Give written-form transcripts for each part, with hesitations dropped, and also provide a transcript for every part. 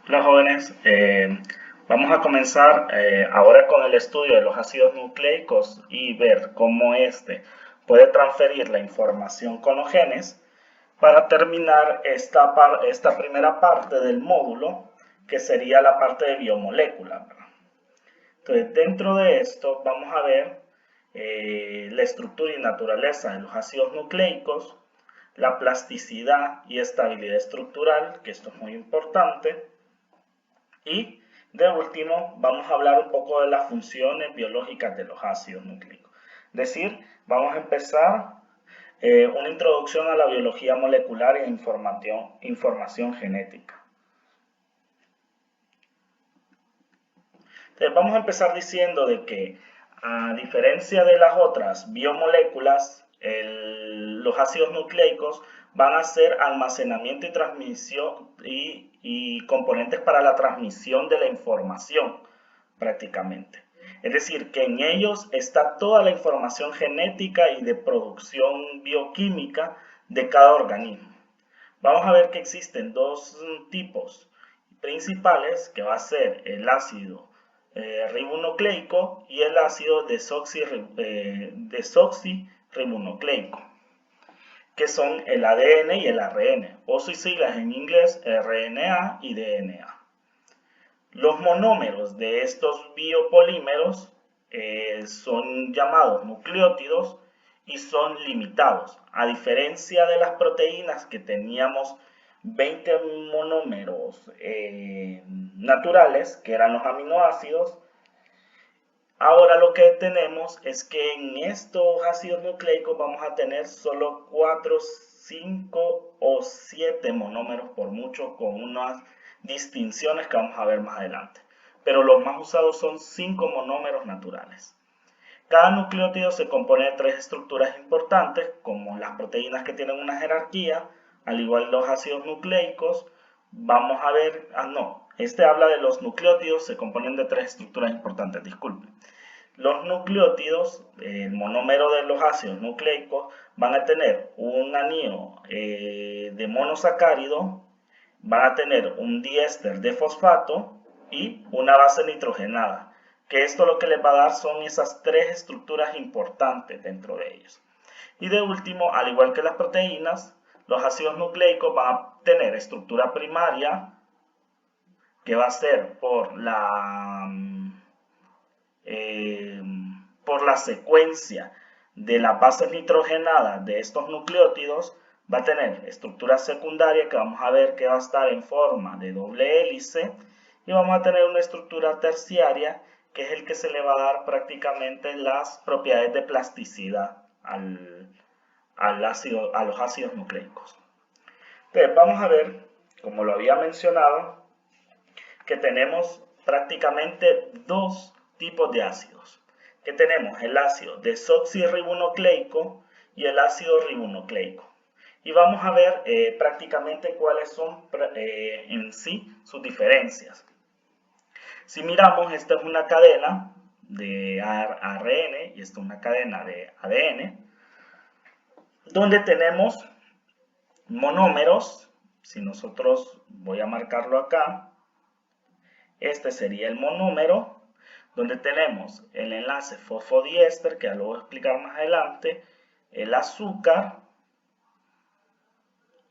Hola jóvenes, vamos a comenzar ahora con el estudio de los ácidos nucleicos y ver cómo este puede transferir la información con los genes para terminar esta primera parte del módulo, que sería la parte de biomolécula, ¿verdad? Entonces, dentro de esto vamos a ver la estructura y naturaleza de los ácidos nucleicos, la plasticidad y estabilidad estructural, que esto es muy importante. Y de último, vamos a hablar un poco de las funciones biológicas de los ácidos nucleicos. Es decir, vamos a empezar una introducción a la biología molecular e información genética. Entonces, vamos a empezar diciendo de que, a diferencia de las otras biomoléculas, los ácidos nucleicos van a ser almacenamiento y transmisión y componentes para la transmisión de la información, prácticamente. Es decir, que en ellos está toda la información genética y de producción bioquímica de cada organismo. Vamos a ver que existen dos tipos principales, que va a ser el ácido ribonucleico y el ácido desoxirribonucleico, que son el ADN y el ARN, o sus siglas en inglés RNA y DNA. Los monómeros de estos biopolímeros son llamados nucleótidos y son limitados, a diferencia de las proteínas que teníamos 20 monómeros naturales, que eran los aminoácidos. Ahora lo que tenemos es que en estos ácidos nucleicos vamos a tener solo 4, 5 o 7 monómeros por mucho, con unas distinciones que vamos a ver más adelante. Pero los más usados son 5 monómeros naturales. Cada nucleótido se compone de 3 estructuras importantes, como las proteínas, que tienen una jerarquía, al igual que los ácidos nucleicos. Vamos a ver, este habla de los nucleótidos, se componen de 3 estructuras importantes, disculpen. Los nucleótidos, el monómero de los ácidos nucleicos, van a tener un anillo de monosacárido, van a tener un diéster de fosfato y una base nitrogenada, que esto lo que les va a dar son esas 3 estructuras importantes dentro de ellos. Y de último, al igual que las proteínas, los ácidos nucleicos van a tener estructura primaria, que va a ser por la secuencia de las bases nitrogenadas de estos nucleótidos. Va a tener estructura secundaria, que vamos a ver que va a estar en forma de doble hélice, y vamos a tener una estructura terciaria, que es el que se le va a dar prácticamente las propiedades de plasticidad a los ácidos nucleicos. Entonces vamos a ver, como lo había mencionado, que tenemos prácticamente dos tipos de ácidos. Que tenemos el ácido desoxirribonucleico y el ácido ribonucleico. Y vamos a ver prácticamente cuáles son en sí sus diferencias. Si miramos, esta es una cadena de ARN y esta es una cadena de ADN, donde tenemos monómeros. Si nosotros, voy a marcarlo acá, este sería el monómero, donde tenemos el enlace fosfodiéster, que ya lo voy a explicar más adelante, el azúcar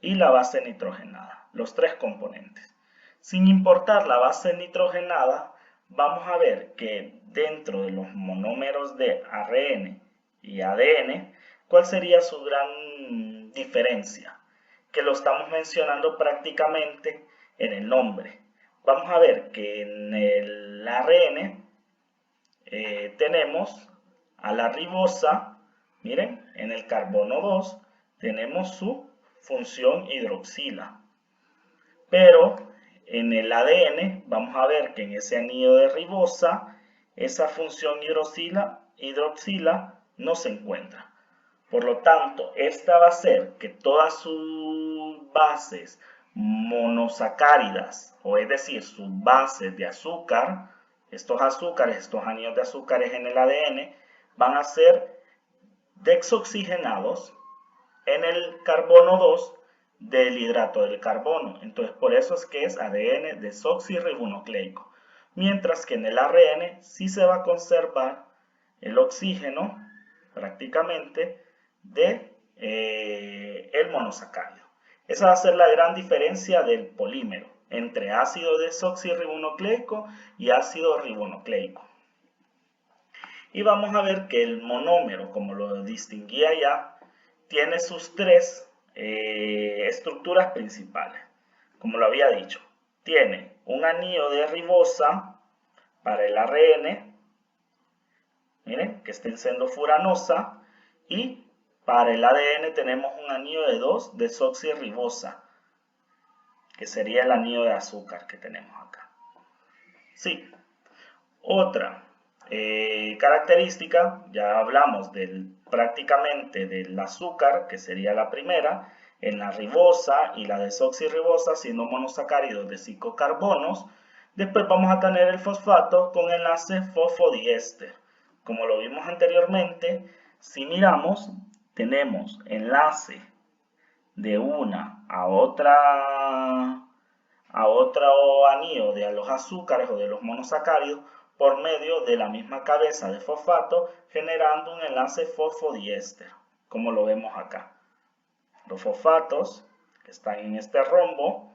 y la base nitrogenada, los 3 componentes. Sin importar la base nitrogenada, vamos a ver que dentro de los monómeros de ARN y ADN, ¿cuál sería su gran diferencia? Que lo estamos mencionando prácticamente en el nombre. Vamos a ver que en el ARN tenemos a la ribosa. Miren, en el carbono 2 tenemos su función hidroxila, pero en el ADN vamos a ver que en ese anillo de ribosa esa función hidroxila no se encuentra. Por lo tanto, esta va a ser que todas sus bases monosacáridas, o es decir, sus bases de azúcar, estos azúcares, estos anillos de azúcares en el ADN, van a ser desoxigenados en el carbono 2 del hidrato del carbono. Entonces, por eso es que es ADN desoxirribonucleico. Mientras que en el ARN sí se va a conservar el oxígeno prácticamente de el monosacárido. Esa va a ser la gran diferencia del polímero entre ácido desoxirribonucleico y ácido ribonucleico. Y vamos a ver que el monómero, como lo distinguía ya, tiene sus tres estructuras principales. Como lo había dicho, tiene un anillo de ribosa para el ARN, miren, que está siendo furanosa, y para el ADN tenemos un anillo de 2 desoxirribosa, que sería el anillo de azúcar que tenemos acá. Sí, otra característica, ya hablamos prácticamente del azúcar, que sería la primera, en la ribosa y la desoxirribosa, siendo monosacáridos de 5 carbonos. Después vamos a tener el fosfato con enlace fosfodiéster. Como lo vimos anteriormente, si miramos, tenemos enlace de una a otro anillo de los azúcares o de los monosacáridos por medio de la misma cabeza de fosfato, generando un enlace fosfodiéster, como lo vemos acá. Los fosfatos que están en este rombo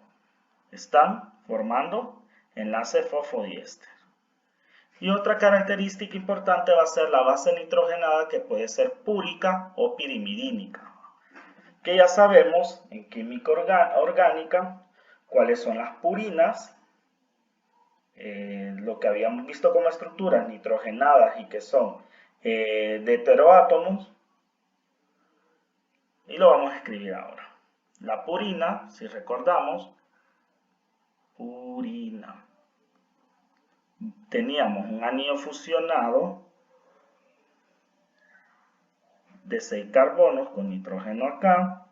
están formando enlace fosfodiéster. Y otra característica importante va a ser la base nitrogenada, que puede ser púrica o pirimidínica, que ya sabemos en química orgánica cuáles son las purinas, lo que habíamos visto como estructuras nitrogenadas y que son de heteroátomos, y lo vamos a escribir ahora. La purina, si recordamos, purina, teníamos un anillo fusionado de 6 carbonos con nitrógeno acá,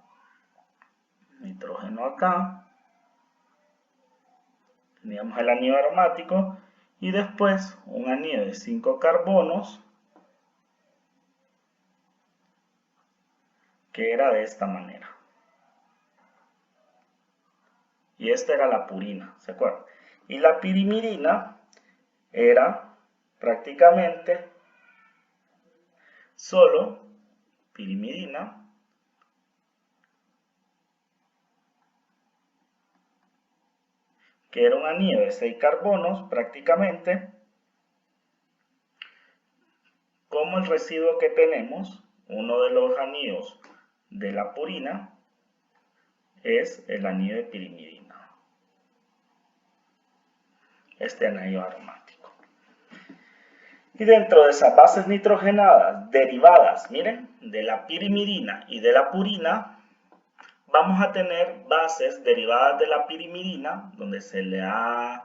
teníamos el anillo aromático y después un anillo de 5 carbonos que era de esta manera. Y esta era la purina, ¿se acuerdan? Y la pirimidina era prácticamente solo pirimidina que era un anillo de 6 carbonos prácticamente como el residuo que tenemos. Uno de los anillos de la purina es el anillo de pirimidina, este anillo aromático. Y dentro de esas bases nitrogenadas derivadas, miren, de la pirimidina y de la purina, vamos a tener bases derivadas de la pirimidina, donde se le ha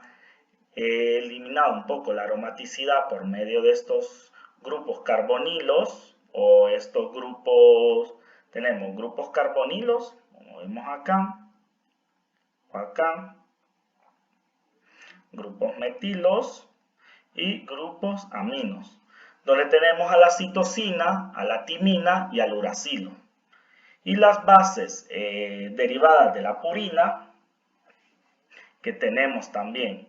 eliminado un poco la aromaticidad por medio de estos grupos carbonilos, o estos grupos, tenemos grupos carbonilos, como vemos acá, o acá, grupos metilos y grupos aminos, donde tenemos a la citosina, a la timina y al uracilo. Y las bases derivadas de la purina, que tenemos también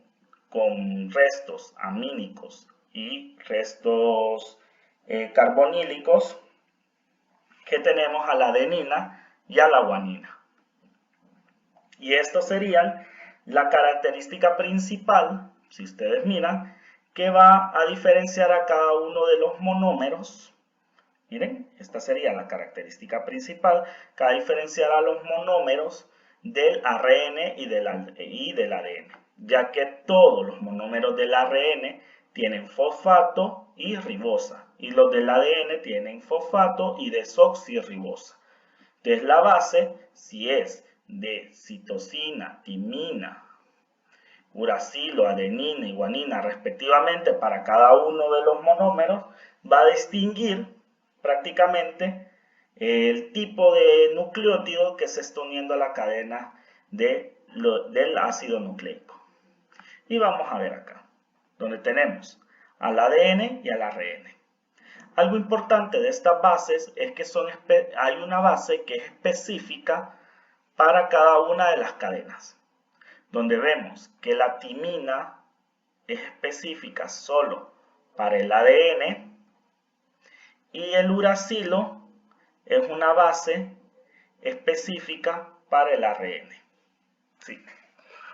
con restos amínicos y restos carbonílicos, que tenemos a la adenina y a la guanina. Y estos serían la característica principal, si ustedes miran, que va a diferenciar a cada uno de los monómeros. Miren, esta sería la característica principal que va a diferenciar a los monómeros del ARN y del ADN, ya que todos los monómeros del ARN tienen fosfato y ribosa, y los del ADN tienen fosfato y desoxirribosa. Entonces la base, si es de citosina, timina, uracilo, adenina y guanina respectivamente para cada uno de los monómeros, va a distinguir prácticamente el tipo de nucleótido que se está uniendo a la cadena del ácido nucleico. Y vamos a ver acá, donde tenemos al ADN y al ARN. Algo importante de estas bases es que hay una base que es específica para cada una de las cadenas, donde vemos que la timina es específica solo para el ADN y el uracilo es una base específica para el ARN. Sí.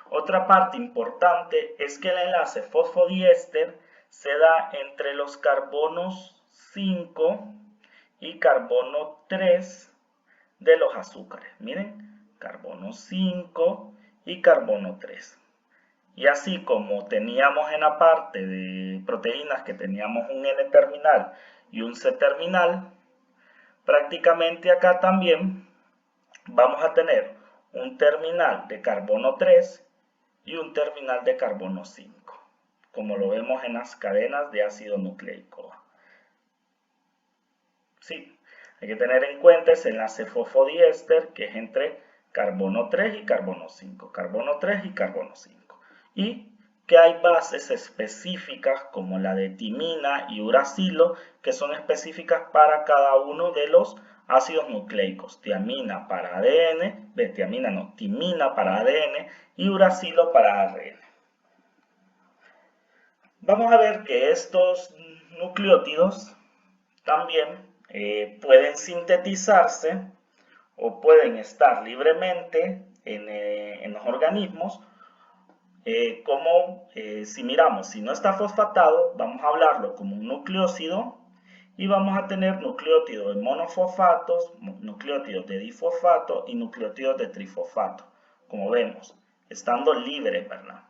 Otra parte importante es que el enlace fosfodiéster se da entre los carbonos 5 y carbono 3 de los azúcares. Miren, carbono 5 y carbono 3. Y así como teníamos en la parte de proteínas que teníamos un N-terminal y un C-terminal, prácticamente acá también vamos a tener un terminal de carbono 3 y un terminal de carbono 5, como lo vemos en las cadenas de ácido nucleico. Sí, hay que tener en cuenta ese enlace fosfodiéster que es entre carbono 3 y carbono 5, carbono 3 y carbono 5. Y que hay bases específicas como la de timina y uracilo que son específicas para cada uno de los ácidos nucleicos. Timina para ADN, timina para ADN y uracilo para ARN. Vamos a ver que estos nucleótidos también pueden sintetizarse o pueden estar libremente en los organismos, si miramos, si no está fosfatado, vamos a hablarlo como un nucleócido y vamos a tener nucleótidos de monofosfatos, nucleótidos de difosfato y nucleótidos de trifosfato, como vemos, estando libres, ¿verdad?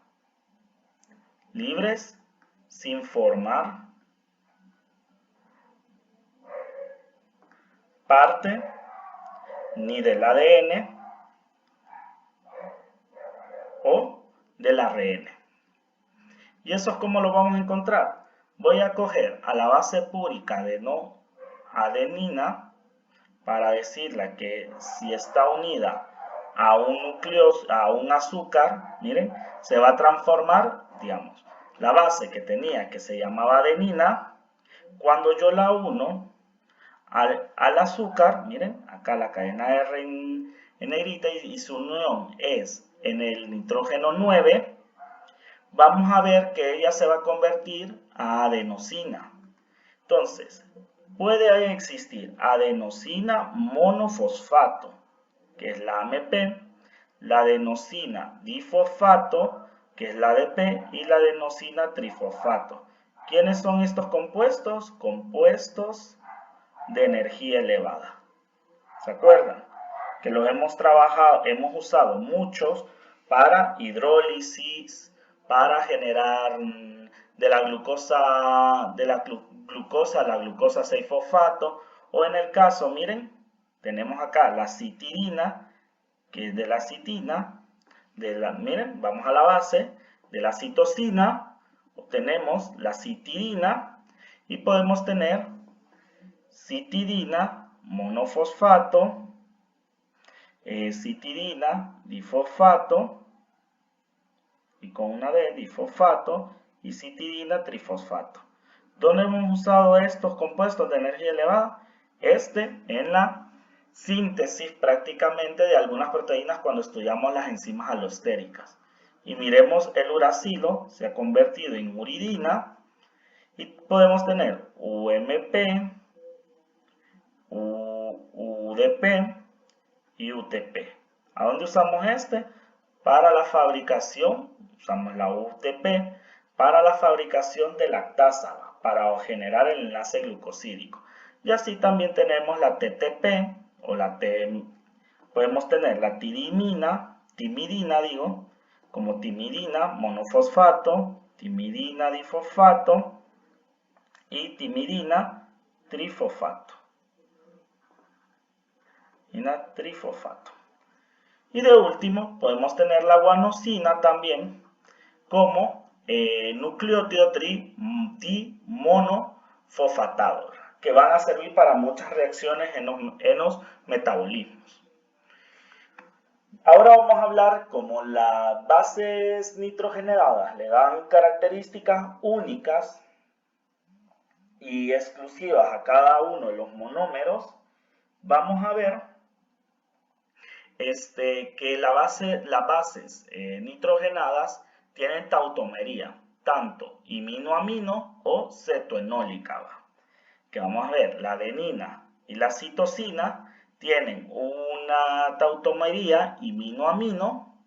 Libres sin formar parte ni del ADN o del ARN. ¿Y eso es cómo lo vamos a encontrar? Voy a coger a la base púrica de no adenina para decirle que si está unida a un azúcar, miren, se va a transformar, digamos, la base que tenía que se llamaba adenina, cuando yo la uno al azúcar, miren, acá la cadena R en negrita y su unión es en el nitrógeno 9, vamos a ver que ella se va a convertir a adenosina. Entonces, puede existir adenosina monofosfato, que es la AMP, la adenosina difosfato, que es la ADP, y la adenosina trifosfato. ¿Quiénes son estos compuestos? Compuestos de energía elevada. ¿Se acuerdan? Que los hemos trabajado, hemos usado muchos para hidrólisis, para generar de la glucosa a la glucosa 6-fosfato, o en el caso, miren, tenemos acá la citidina, que es de la citina, miren, vamos a la base de la citosina, obtenemos la citidina y podemos tener citidina monofosfato, citidina difosfato, y con una D, difosfato, y citidina trifosfato. ¿Dónde hemos usado estos compuestos de energía elevada? En la síntesis prácticamente de algunas proteínas cuando estudiamos las enzimas alostéricas. Y miremos, el uracilo se ha convertido en uridina y podemos tener UMP, UDP y UTP. ¿A dónde usamos este? Para la fabricación, usamos la UTP para la fabricación de lactasa, para generar el enlace glucosídico. Y así también tenemos la TTP, o podemos tener la timidina, como timidina monofosfato, timidina difosfato y timidina trifosfato. Y de último, podemos tener la guanosina también como nucleótido trimonofosfatado, que van a servir para muchas reacciones en los metabolismos. Ahora vamos a hablar cómo las bases nitrogenadas le dan características únicas y exclusivas a cada uno de los monómeros. Vamos a ver que las bases nitrogenadas tienen tautomería, tanto iminoamino o cetoenólica. Que vamos a ver, la adenina y la citosina tienen una tautomería iminoamino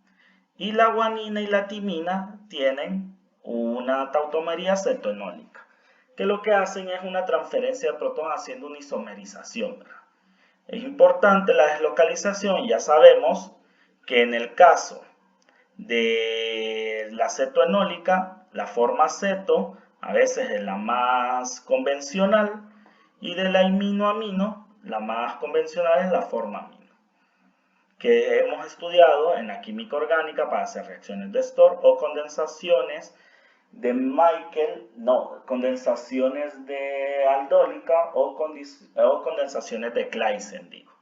y la guanina y la timina tienen una tautomería cetoenólica, que lo que hacen es una transferencia de protón haciendo una isomerización, ¿verdad? Es importante la deslocalización, ya sabemos que en el caso de la cetoenólica, la forma ceto a veces es la más convencional y de la iminoamino, la más convencional es la forma amino, que hemos estudiado en la química orgánica para hacer reacciones de Storr o condensaciones de condensaciones de aldólica o condensaciones de Claisen, digo.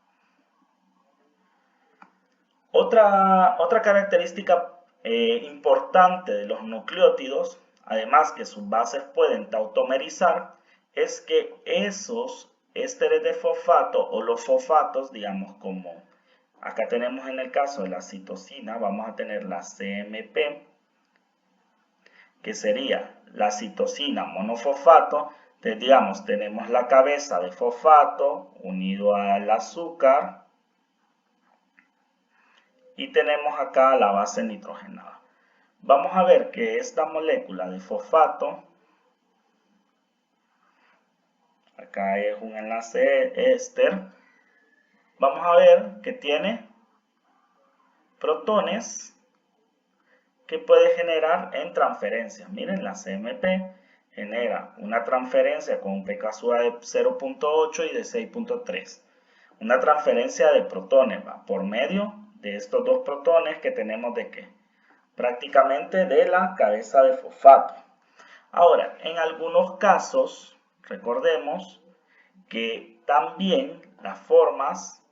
Otra característica importante de los nucleótidos, además que sus bases pueden tautomerizar, es que esos ésteres de fosfato o los fosfatos, digamos como acá tenemos en el caso de la citosina, vamos a tener la CMP, que sería la citosina monofosfato. Entonces, digamos, tenemos la cabeza de fosfato unido al azúcar y tenemos acá la base nitrogenada. Vamos a ver que esta molécula de fosfato, acá es un enlace éster, vamos a ver que tiene protones que puede generar en transferencias. Miren, la CMP genera una transferencia con un pKa de 0.8 y de 6.3. Una transferencia de protones, ¿va? Por medio de estos dos protones que tenemos de ¿qué? Prácticamente de la cabeza de fosfato. Ahora, en algunos casos, recordemos que también las formas,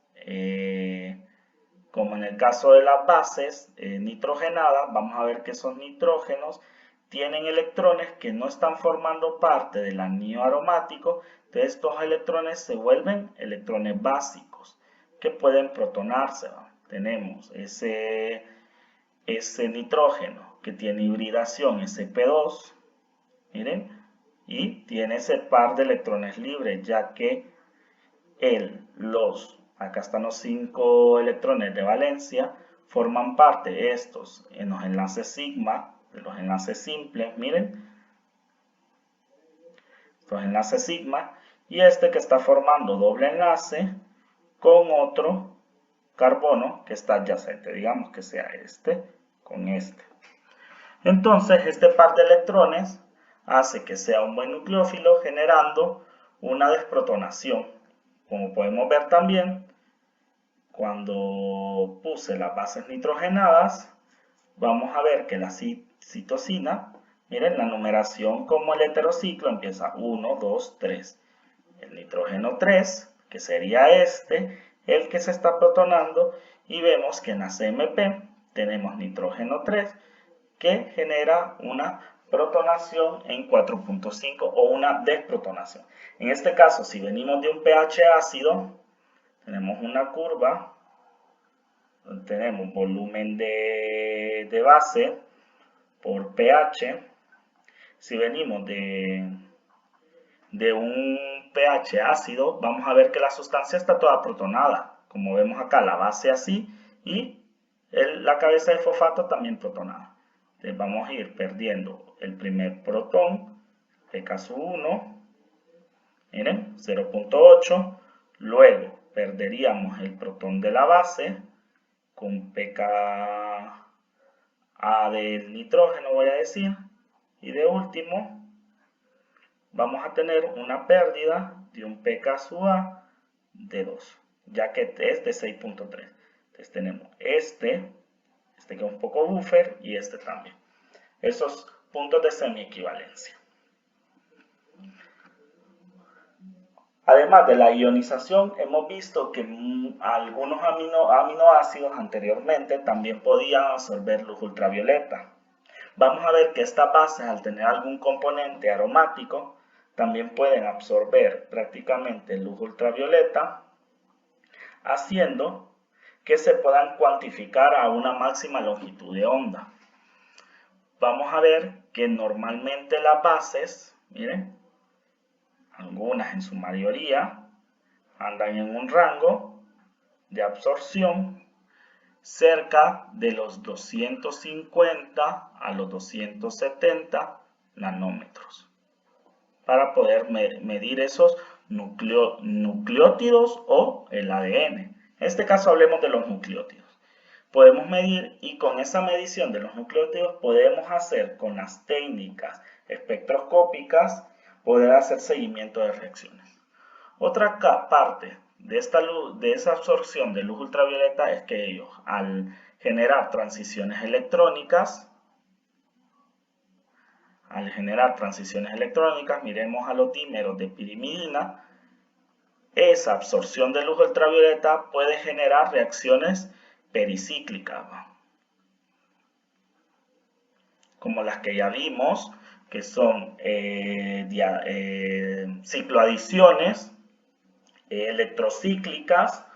como en el caso de las bases nitrogenadas, vamos a ver que esos nitrógenos tienen electrones que no están formando parte del anillo aromático. Entonces estos electrones se vuelven electrones básicos que pueden protonarse, ¿no? Tenemos ese nitrógeno que tiene hibridación sp2, miren, y tiene ese par de electrones libres, ya que acá están los 5 electrones de valencia, forman parte estos en los enlaces sigma, de los enlaces simples, miren, estos enlaces sigma, y este que está formando doble enlace con otro carbono que está adyacente, digamos que sea este con este. Entonces este par de electrones hace que sea un buen nucleófilo generando una desprotonación. Como podemos ver también, cuando puse las bases nitrogenadas, vamos a ver que la citosina, miren, la numeración como el heterociclo empieza 1, 2, 3. El nitrógeno 3, que sería el que se está protonando, y vemos que en la CMP tenemos nitrógeno 3, que genera una protonación en 4.5 o una desprotonación. En este caso, si venimos de un pH ácido, tenemos una curva donde tenemos volumen de base por pH. Si venimos de un pH ácido, vamos a ver que la sustancia está toda protonada. Como vemos acá, la base así y la cabeza de fosfato también protonada. Entonces vamos a ir perdiendo el primer protón, pK1, miren, 0.8. Luego perderíamos el protón de la base con pKa del nitrógeno, voy a decir. Y de último, vamos a tener una pérdida de un pKa de 2, ya que es de 6.3. Entonces tenemos este que es un poco buffer y este también. Esos puntos de semiequivalencia. Además de la ionización, hemos visto que algunos aminoácidos anteriormente también podían absorber luz ultravioleta. Vamos a ver que estas bases, al tener algún componente aromático, también pueden absorber prácticamente luz ultravioleta, haciendo que se puedan cuantificar a una máxima longitud de onda. Vamos a ver que normalmente las bases, miren, algunas en su mayoría, andan en un rango de absorción cerca de los 250 a los 270 nanómetros para poder medir esos nucleótidos o el ADN. En este caso hablemos de los nucleótidos. Podemos medir, y con esa medición de los nucleótidos podemos hacer con las técnicas espectroscópicas, poder hacer seguimiento de reacciones. Otra parte de esa absorción de luz ultravioleta es que ellos, al generar transiciones electrónicas, miremos a los dímeros de pirimidina, esa absorción de luz ultravioleta puede generar reacciones pericíclicas, como las que ya vimos, que son cicloadiciones, electrocíclicas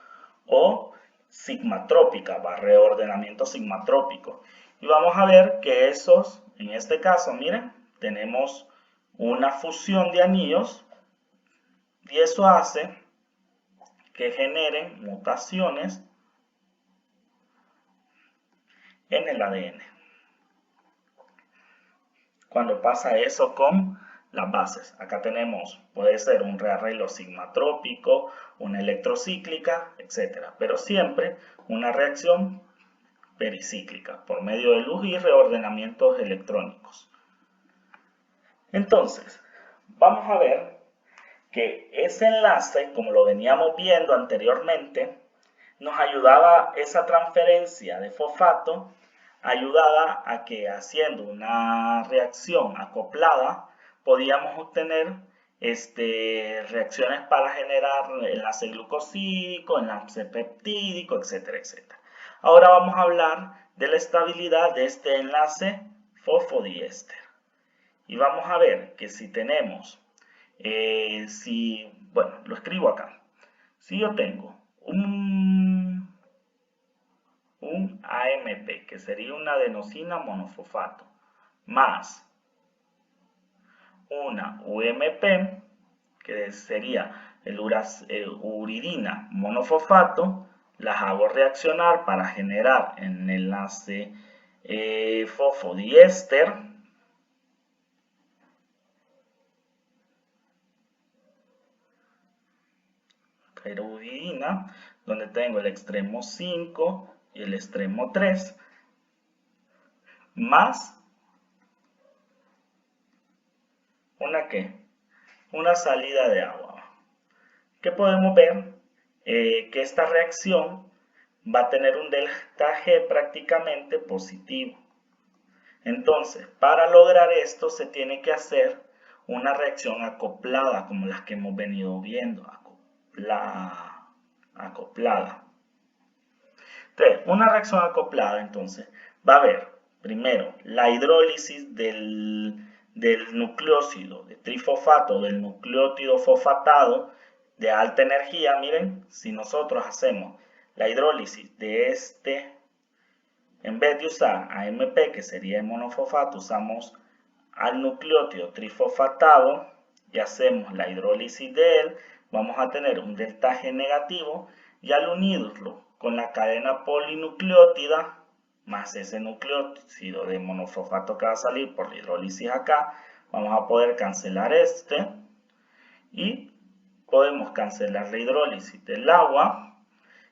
o sigmatrópicas, reordenamiento sigmatrópico. Y vamos a ver que esos, en este caso, miren, tenemos una fusión de anillos y eso hace que generen mutaciones en el ADN. Cuando pasa eso con las bases, acá tenemos, puede ser un rearreglo sigmatrópico, una electrocíclica, etc. Pero siempre una reacción pericíclica por medio de luz y reordenamientos electrónicos. Entonces, vamos a ver que ese enlace, como lo veníamos viendo anteriormente, nos ayudaba, esa transferencia de fosfato ayudaba a que haciendo una reacción acoplada podíamos obtener reacciones para generar enlace glucosídico, enlace peptídico, etcétera, etcétera. Ahora vamos a hablar de la estabilidad de este enlace fosfodiéster. Y vamos a ver que si tenemos, bueno, lo escribo acá. Si yo tengo un AMP, que sería una adenosina monofosfato, más una UMP, que sería el uridina monofosfato, las hago reaccionar para generar el enlace fosfodiéster, uridina, donde tengo el extremo 5 y el extremo 3, más una salida de agua. Que podemos ver que esta reacción va a tener un delta G prácticamente positivo. Entonces, para lograr esto se tiene que hacer una reacción acoplada, como las que hemos venido viendo, acoplada. Entonces, una reacción acoplada, entonces, va a haber primero la hidrólisis del nucleócido de trifosfato, del nucleótido fosfatado de alta energía. Miren, si nosotros hacemos la hidrólisis de en vez de usar AMP, que sería el monofosfato, usamos al nucleótido trifosfatado y hacemos la hidrólisis de él, vamos a tener un delta G negativo, y al unirlo con la cadena polinucleótida más ese nucleótido de monofosfato que va a salir por la hidrólisis acá, vamos a poder cancelar y podemos cancelar la hidrólisis del agua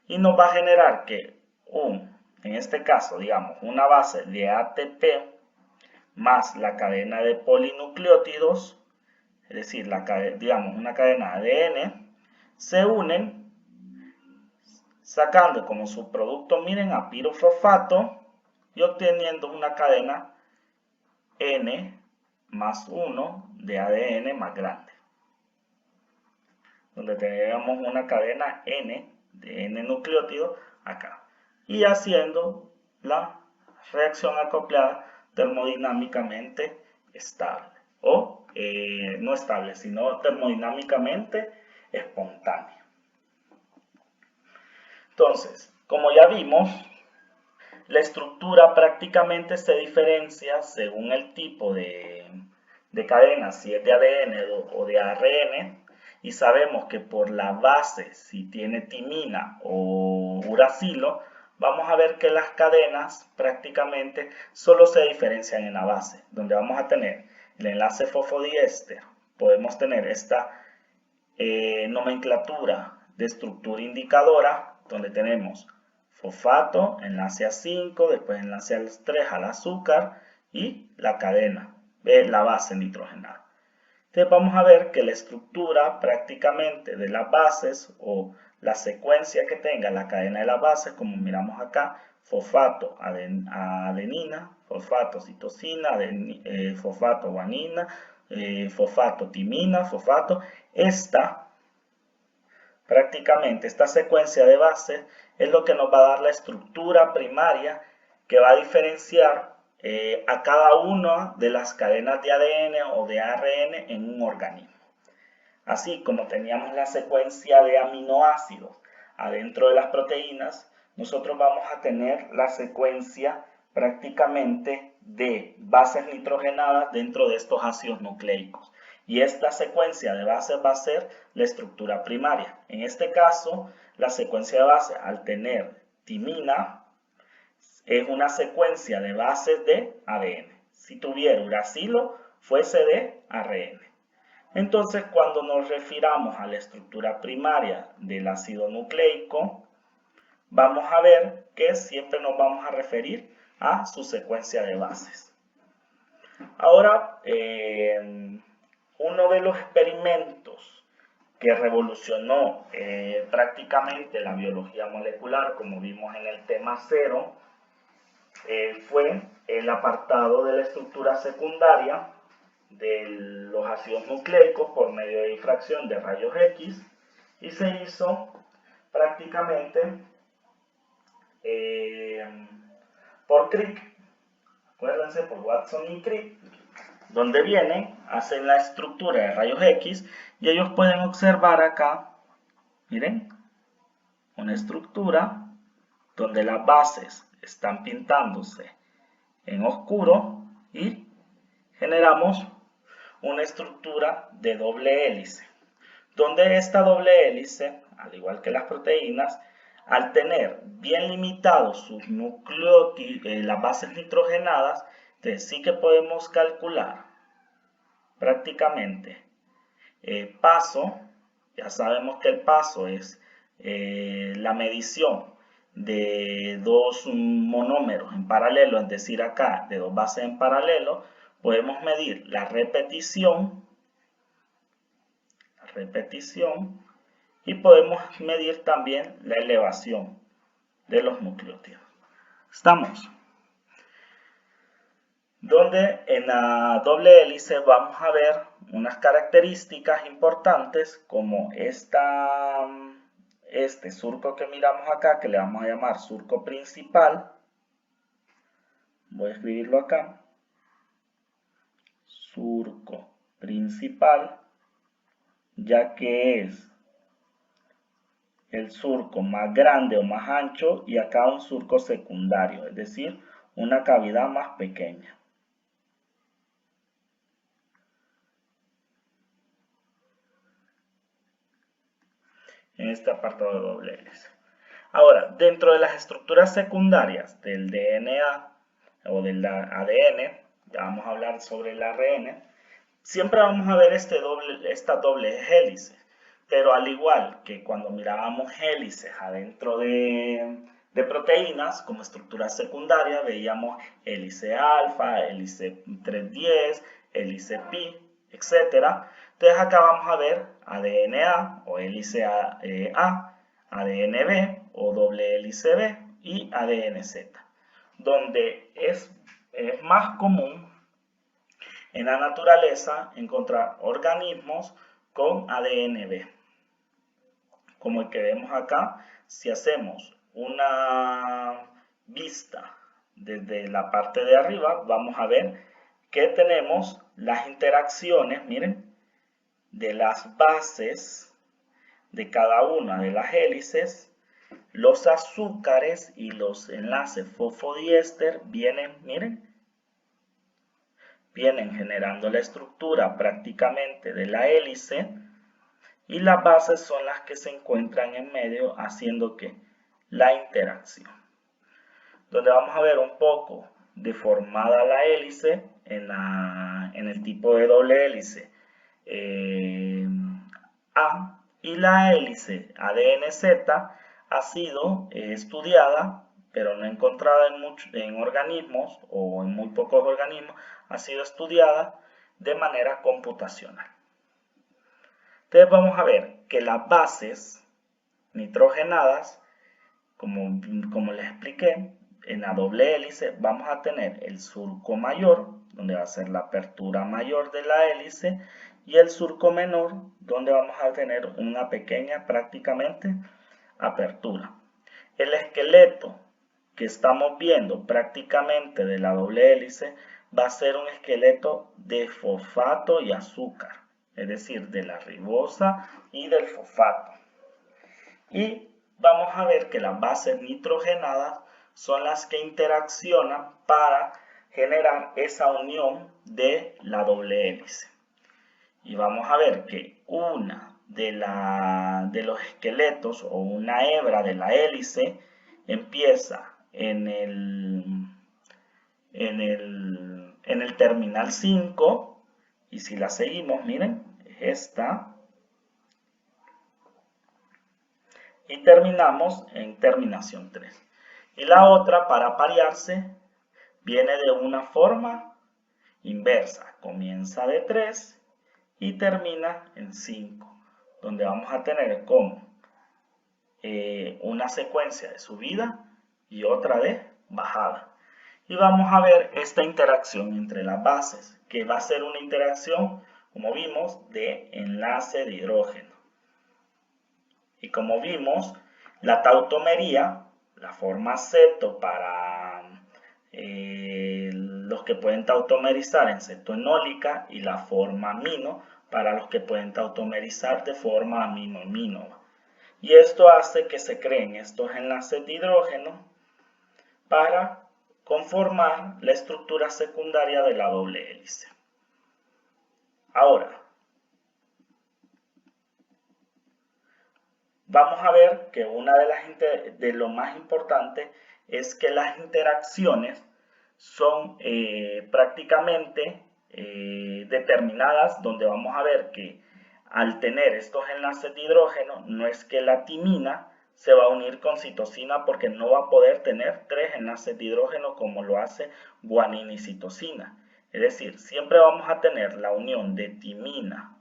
y nos va a generar que en este caso, digamos, una base de ATP más la cadena de polinucleótidos, es decir, digamos una cadena de ADN, se unen sacando como subproducto, miren, a pirofosfato y obteniendo una cadena N más 1 de ADN más grande, donde tenemos una cadena N de N nucleótido acá, y haciendo la reacción acoplada termodinámicamente estable, o no estable, sino termodinámicamente espontánea. Entonces, Como ya vimos, la estructura prácticamente se diferencia según el tipo de cadena, si es de ADN o de ARN, y sabemos que por la base, si tiene timina o uracilo, vamos a ver que las cadenas prácticamente solo se diferencian en la base, donde vamos a tener el enlace fosfodiéster. Podemos tener esta nomenclatura de estructura indicadora, donde tenemos fosfato, enlace A5, después enlace A3 al azúcar y la cadena, la base nitrogenada. Entonces vamos a ver que la estructura prácticamente de las bases o la secuencia que tenga la cadena de las bases, como miramos acá, fosfato, adenina, fosfato, citosina, fosfato, guanina, fosfato, timina, fosfato, prácticamente esta secuencia de bases es lo que nos va a dar la estructura primaria que va a diferenciar a cada una de las cadenas de ADN o de ARN en un organismo. Así como teníamos la secuencia de aminoácidos adentro de las proteínas, nosotros vamos a tener la secuencia prácticamente de bases nitrogenadas dentro de estos ácidos nucleicos. Y esta secuencia de bases va a ser la estructura primaria. En este caso, la secuencia de bases, al tener timina, es una secuencia de bases de ADN. Si tuviera uracilo, fuese de ARN. Entonces, cuando nos refiramos a la estructura primaria del ácido nucleico, vamos a ver que siempre nos vamos a referir a su secuencia de bases. Ahora, uno de los experimentos que revolucionó prácticamente la biología molecular, como vimos en el tema 0, fue el apartado de la estructura secundaria de los ácidos nucleicos por medio de difracción de rayos X, y se hizo prácticamente por Crick, acuérdense, por Watson y Crick, donde vienen, hacen la estructura de rayos X y ellos pueden observar acá, miren, una estructura donde las bases están pintándose en oscuro y generamos una estructura de doble hélice, donde esta doble hélice, al igual que las proteínas, al tener bien limitados sus nucleótidos, las bases nitrogenadas, entonces sí que podemos calcular prácticamente paso. Ya sabemos que el paso es la medición de dos monómeros en paralelo, es decir, acá de dos bases en paralelo. Podemos medir la repetición y podemos medir también la elevación de los nucleótidos. ¿Estamos? Donde en la doble hélice vamos a ver unas características importantes como este surco que miramos acá, que le vamos a llamar surco principal. Voy a escribirlo acá. Surco principal, ya que es el surco más grande o más ancho, y acá un surco secundario, es decir, una cavidad más pequeña. En este apartado de doble hélice. Ahora, dentro de las estructuras secundarias del DNA o del ADN, ya vamos a hablar sobre el ARN, siempre vamos a ver esta doble hélice, pero al igual que cuando mirábamos hélices adentro de proteínas como estructura secundaria, veíamos hélice alfa, hélice 310, hélice pi, etc. Entonces acá vamos a ver ADN-A o hélice A, ADN-B o doble hélice B y ADN-Z, donde es más común en la naturaleza encontrar organismos con ADN-B, como el que vemos acá. Si hacemos una vista desde la parte de arriba, vamos a ver que tenemos las interacciones, miren, de las bases de cada una de las hélices los azúcares y los enlaces fosfodiéster vienen, miren, vienen generando la estructura prácticamente de la hélice y las bases son las que se encuentran en medio haciendo que la interacción. Donde vamos a ver un poco deformada la hélice en el tipo de doble hélice A, y la hélice ADN-Z ha sido estudiada, pero no encontrada en organismos o en muy pocos organismos, ha sido estudiada de manera computacional. Entonces vamos a ver que las bases nitrogenadas, como les expliqué, en la doble hélice vamos a tener el surco mayor, donde va a ser la apertura mayor de la hélice, y el surco menor, donde vamos a tener una pequeña prácticamente apertura. El esqueleto que estamos viendo prácticamente de la doble hélice va a ser un esqueleto de fosfato y azúcar, es decir, de la ribosa y del fosfato. Y vamos a ver que las bases nitrogenadas son las que interaccionan para generar esa unión de la doble hélice. Y vamos a ver que una de los esqueletos o una hebra de la hélice empieza en el terminal 5 y si la seguimos, miren, es esta. Y terminamos en terminación 3. Y la otra, para aparearse, viene de una forma inversa. Comienza de 3 y termina en 5, donde vamos a tener como una secuencia de subida y otra de bajada. Y vamos a ver esta interacción entre las bases, que va a ser una interacción, como vimos, de enlace de hidrógeno. Y como vimos, la tautomería, la forma ceto para los que pueden tautomerizar en cetoenólica y la forma amino para los que pueden tautomerizar de forma amino-amino. Y esto hace que se creen estos enlaces de hidrógeno para conformar la estructura secundaria de la doble hélice. Ahora, vamos a ver que una de lo más importante es que las interacciones son prácticamente determinadas, donde vamos a ver que al tener estos enlaces de hidrógeno, no es que la timina se va a unir con citosina porque no va a poder tener 3 enlaces de hidrógeno como lo hace guanina y citosina. Es decir, siempre vamos a tener la unión de timina,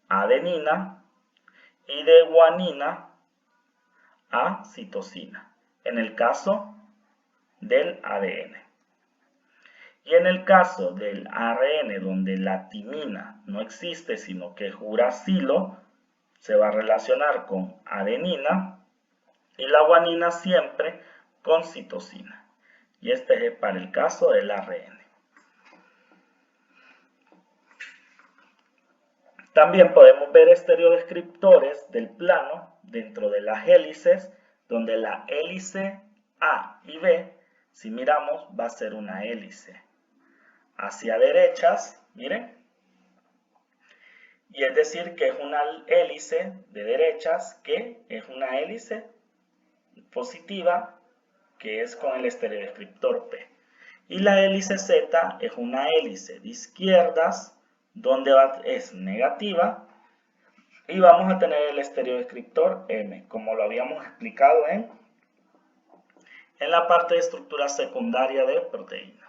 adenina y de guanina a citosina, en el caso del ADN. Y en el caso del ARN, donde la timina no existe, sino que es uracilo, se va a relacionar con adenina y la guanina siempre con citosina. Y este es para el caso del ARN. También podemos ver estereodescriptores del plano dentro de las hélices, donde la hélice A y B, si miramos, va a ser una hélice hacia derechas, miren, y es decir que es una hélice de derechas que es una hélice positiva, que es con el estereodescriptor P. Y la hélice Z es una hélice de izquierdas, donde es negativa, y vamos a tener el estereodescriptor M, como lo habíamos explicado en la parte de estructura secundaria de proteínas.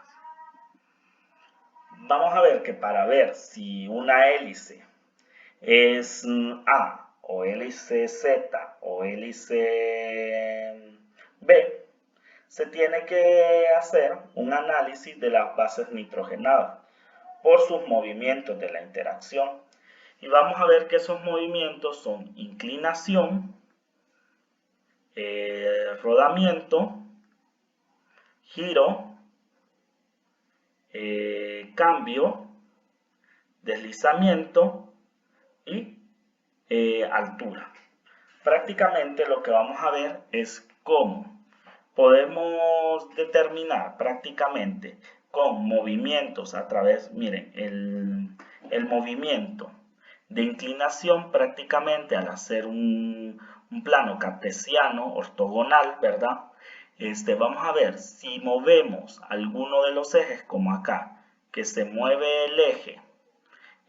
Vamos a ver que para ver si una hélice es A o hélice Z o hélice B, se tiene que hacer un análisis de las bases nitrogenadas por sus movimientos de la interacción. Y vamos a ver que esos movimientos son inclinación, rodamiento, giro, cambio, deslizamiento y altura. prácticamente lo que vamos a ver es cómo podemos determinar prácticamente con movimientos a través, miren, el movimiento de inclinación prácticamente al hacer un plano cartesiano ortogonal, ¿verdad? Vamos a ver si movemos alguno de los ejes, como acá, que se mueve el eje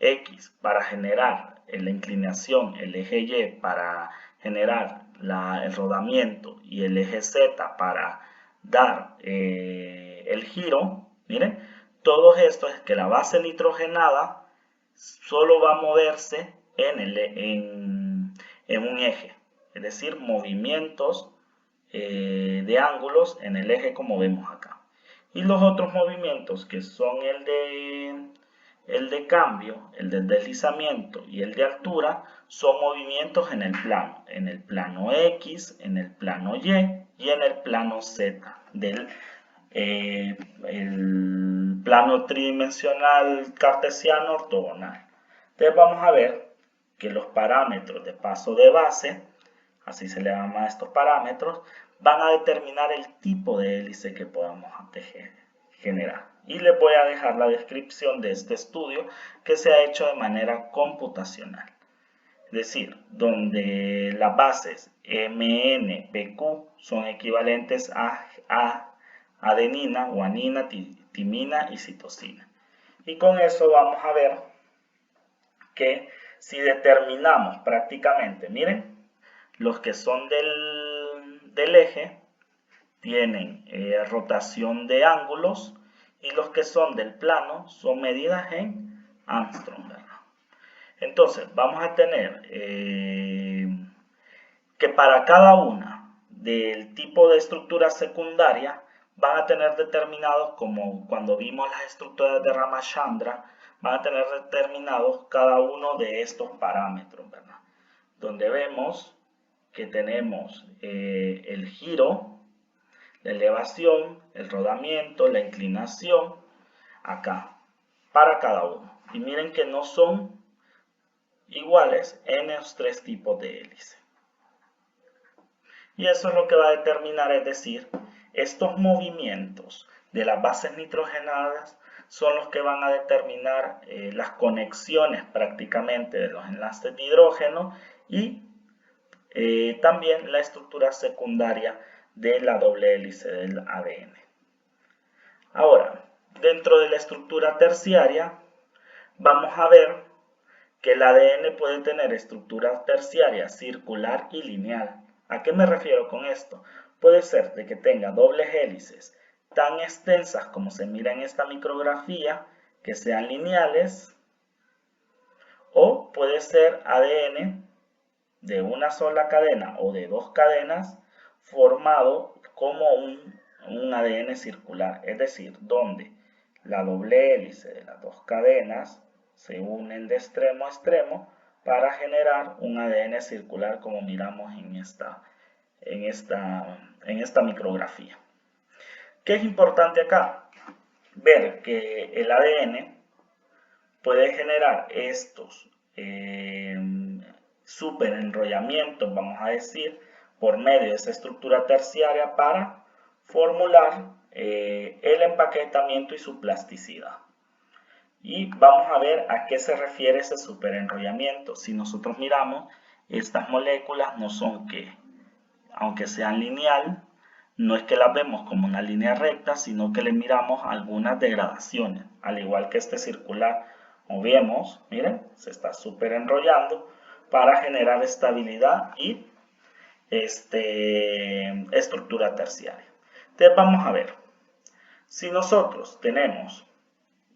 X para generar la inclinación, el eje Y para generar el rodamiento y el eje Z para dar el giro. Miren, todo esto es que la base nitrogenada solo va a moverse en un eje, es decir, movimientos de ángulos en el eje como vemos acá. Y los otros movimientos, que son el de cambio, el de deslizamiento y el de altura, son movimientos en el plano X, en el plano Y y en el plano Z del el plano tridimensional cartesiano ortogonal. Entonces vamos a ver que los parámetros de paso de base, así se le llama a estos parámetros, van a determinar el tipo de hélice que podamos generar. Y les voy a dejar la descripción de este estudio que se ha hecho de manera computacional. Es decir, donde las bases MN, PQ son equivalentes a adenina, guanina, timina y citosina. Y con eso vamos a ver que si determinamos prácticamente, miren, los que son del eje tienen rotación de ángulos y los que son del plano son medidas en Armstrong, ¿verdad? Entonces vamos a tener que para cada una del tipo de estructura secundaria van a tener determinados, como cuando vimos las estructuras de Ramachandra, van a tener determinados cada uno de estos parámetros, ¿verdad? Donde vemos que tenemos el giro, la elevación, el rodamiento, la inclinación, acá, para cada uno. Y miren que no son iguales en los tres tipos de hélice. Y eso es lo que va a determinar, es decir, estos movimientos de las bases nitrogenadas son los que van a determinar las conexiones prácticamente de los enlaces de hidrógeno y también la estructura secundaria de la doble hélice del ADN. Ahora, dentro de la estructura terciaria, vamos a ver que el ADN puede tener estructura terciaria circular y lineal. ¿A qué me refiero con esto? Puede ser de que tenga dobles hélices tan extensas como se mira en esta micrografía, que sean lineales, o puede ser ADN de una sola cadena o de dos cadenas formado como un ADN circular, es decir, donde la doble hélice de las dos cadenas se unen de extremo a extremo para generar un ADN circular como miramos en esta micrografía. ¿Qué es importante acá? Ver que el ADN puede generar estos superenrollamientos, vamos a decir, por medio de esa estructura terciaria para formular el empaquetamiento y su plasticidad. Y vamos a ver a qué se refiere ese superenrollamiento. Si nosotros miramos, estas moléculas no son que, aunque sean lineal, no es que las vemos como una línea recta, sino que le miramos algunas degradaciones, al igual que este circular. Como vemos, miren, se está superenrollando para generar estabilidad y estructura terciaria. Entonces vamos a ver, si nosotros tenemos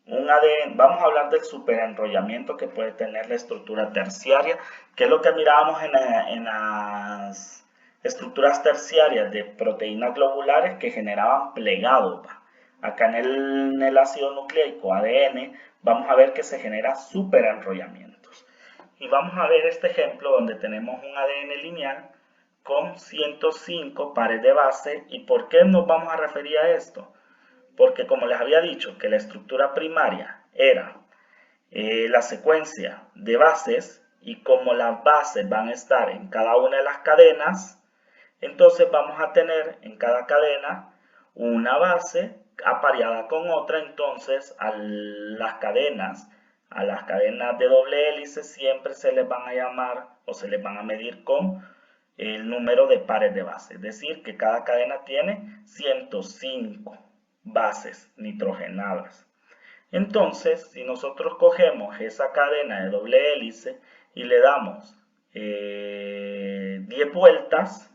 un ADN, vamos a hablar del superenrollamiento que puede tener la estructura terciaria, que es lo que mirábamos en las estructuras terciarias de proteínas globulares que generaban plegado. Acá en el ácido nucleico ADN vamos a ver que se genera superenrollamientos. Y vamos a ver este ejemplo donde tenemos un ADN lineal con 105 pares de base. ¿Y por qué nos vamos a referir a esto? Porque como les había dicho que la estructura primaria era la secuencia de bases, y como las bases van a estar en cada una de las cadenas, entonces vamos a tener en cada cadena una base apareada con otra. Entonces a las cadenas de doble hélice siempre se les van a llamar o se les van a medir con el número de pares de base, es decir, que cada cadena tiene 105 bases nitrogenadas. Entonces, si nosotros cogemos esa cadena de doble hélice y le damos 10 vueltas,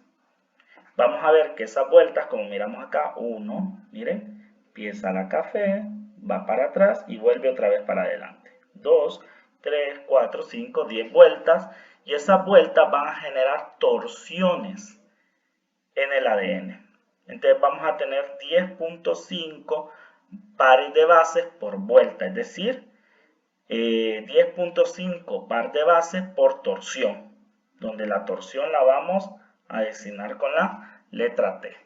vamos a ver que esas vueltas, como miramos acá, 1, miren, empieza la café, va para atrás y vuelve otra vez para adelante. 2, 3, 4, 5, 10 vueltas, y esas vueltas van a generar torsiones en el ADN. Entonces vamos a tener 10.5 pares de bases por vuelta, es decir, 10.5 par de bases por torsión, donde la torsión la vamos a designar con la letra T.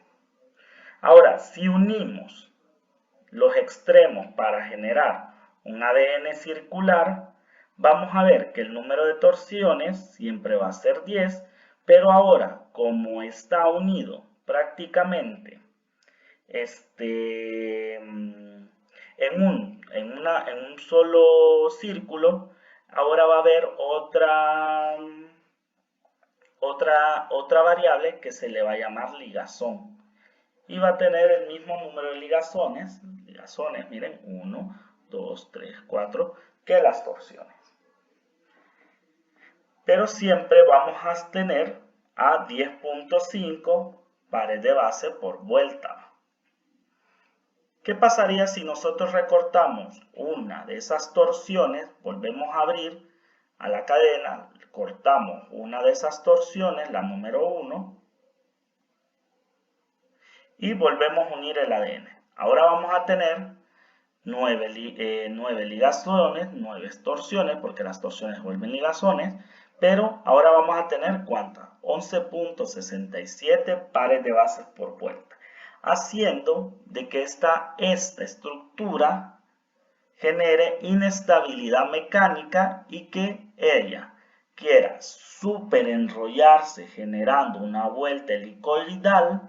Ahora, si unimos los extremos para generar un ADN circular, vamos a ver que el número de torsiones siempre va a ser 10, pero ahora, como está unido prácticamente en un solo círculo, ahora va a haber otra variable que se le va a llamar ligazón. Y va a tener el mismo número de ligazones, miren, 1, 2, 3, 4, que las torsiones. Pero siempre vamos a tener a 10.5 pares de base por vuelta. ¿Qué pasaría si nosotros recortamos una de esas torsiones? Volvemos a abrir a la cadena, cortamos una de esas torsiones, la número 1, y volvemos a unir el ADN. Ahora vamos a tener 9 ligazones, 9 torsiones, porque las torsiones vuelven ligazones, pero ahora vamos a tener ¿cuántas? 11.67 pares de bases por vuelta, haciendo de que esta estructura genere inestabilidad mecánica y que ella quiera superenrollarse generando una vuelta helicoidal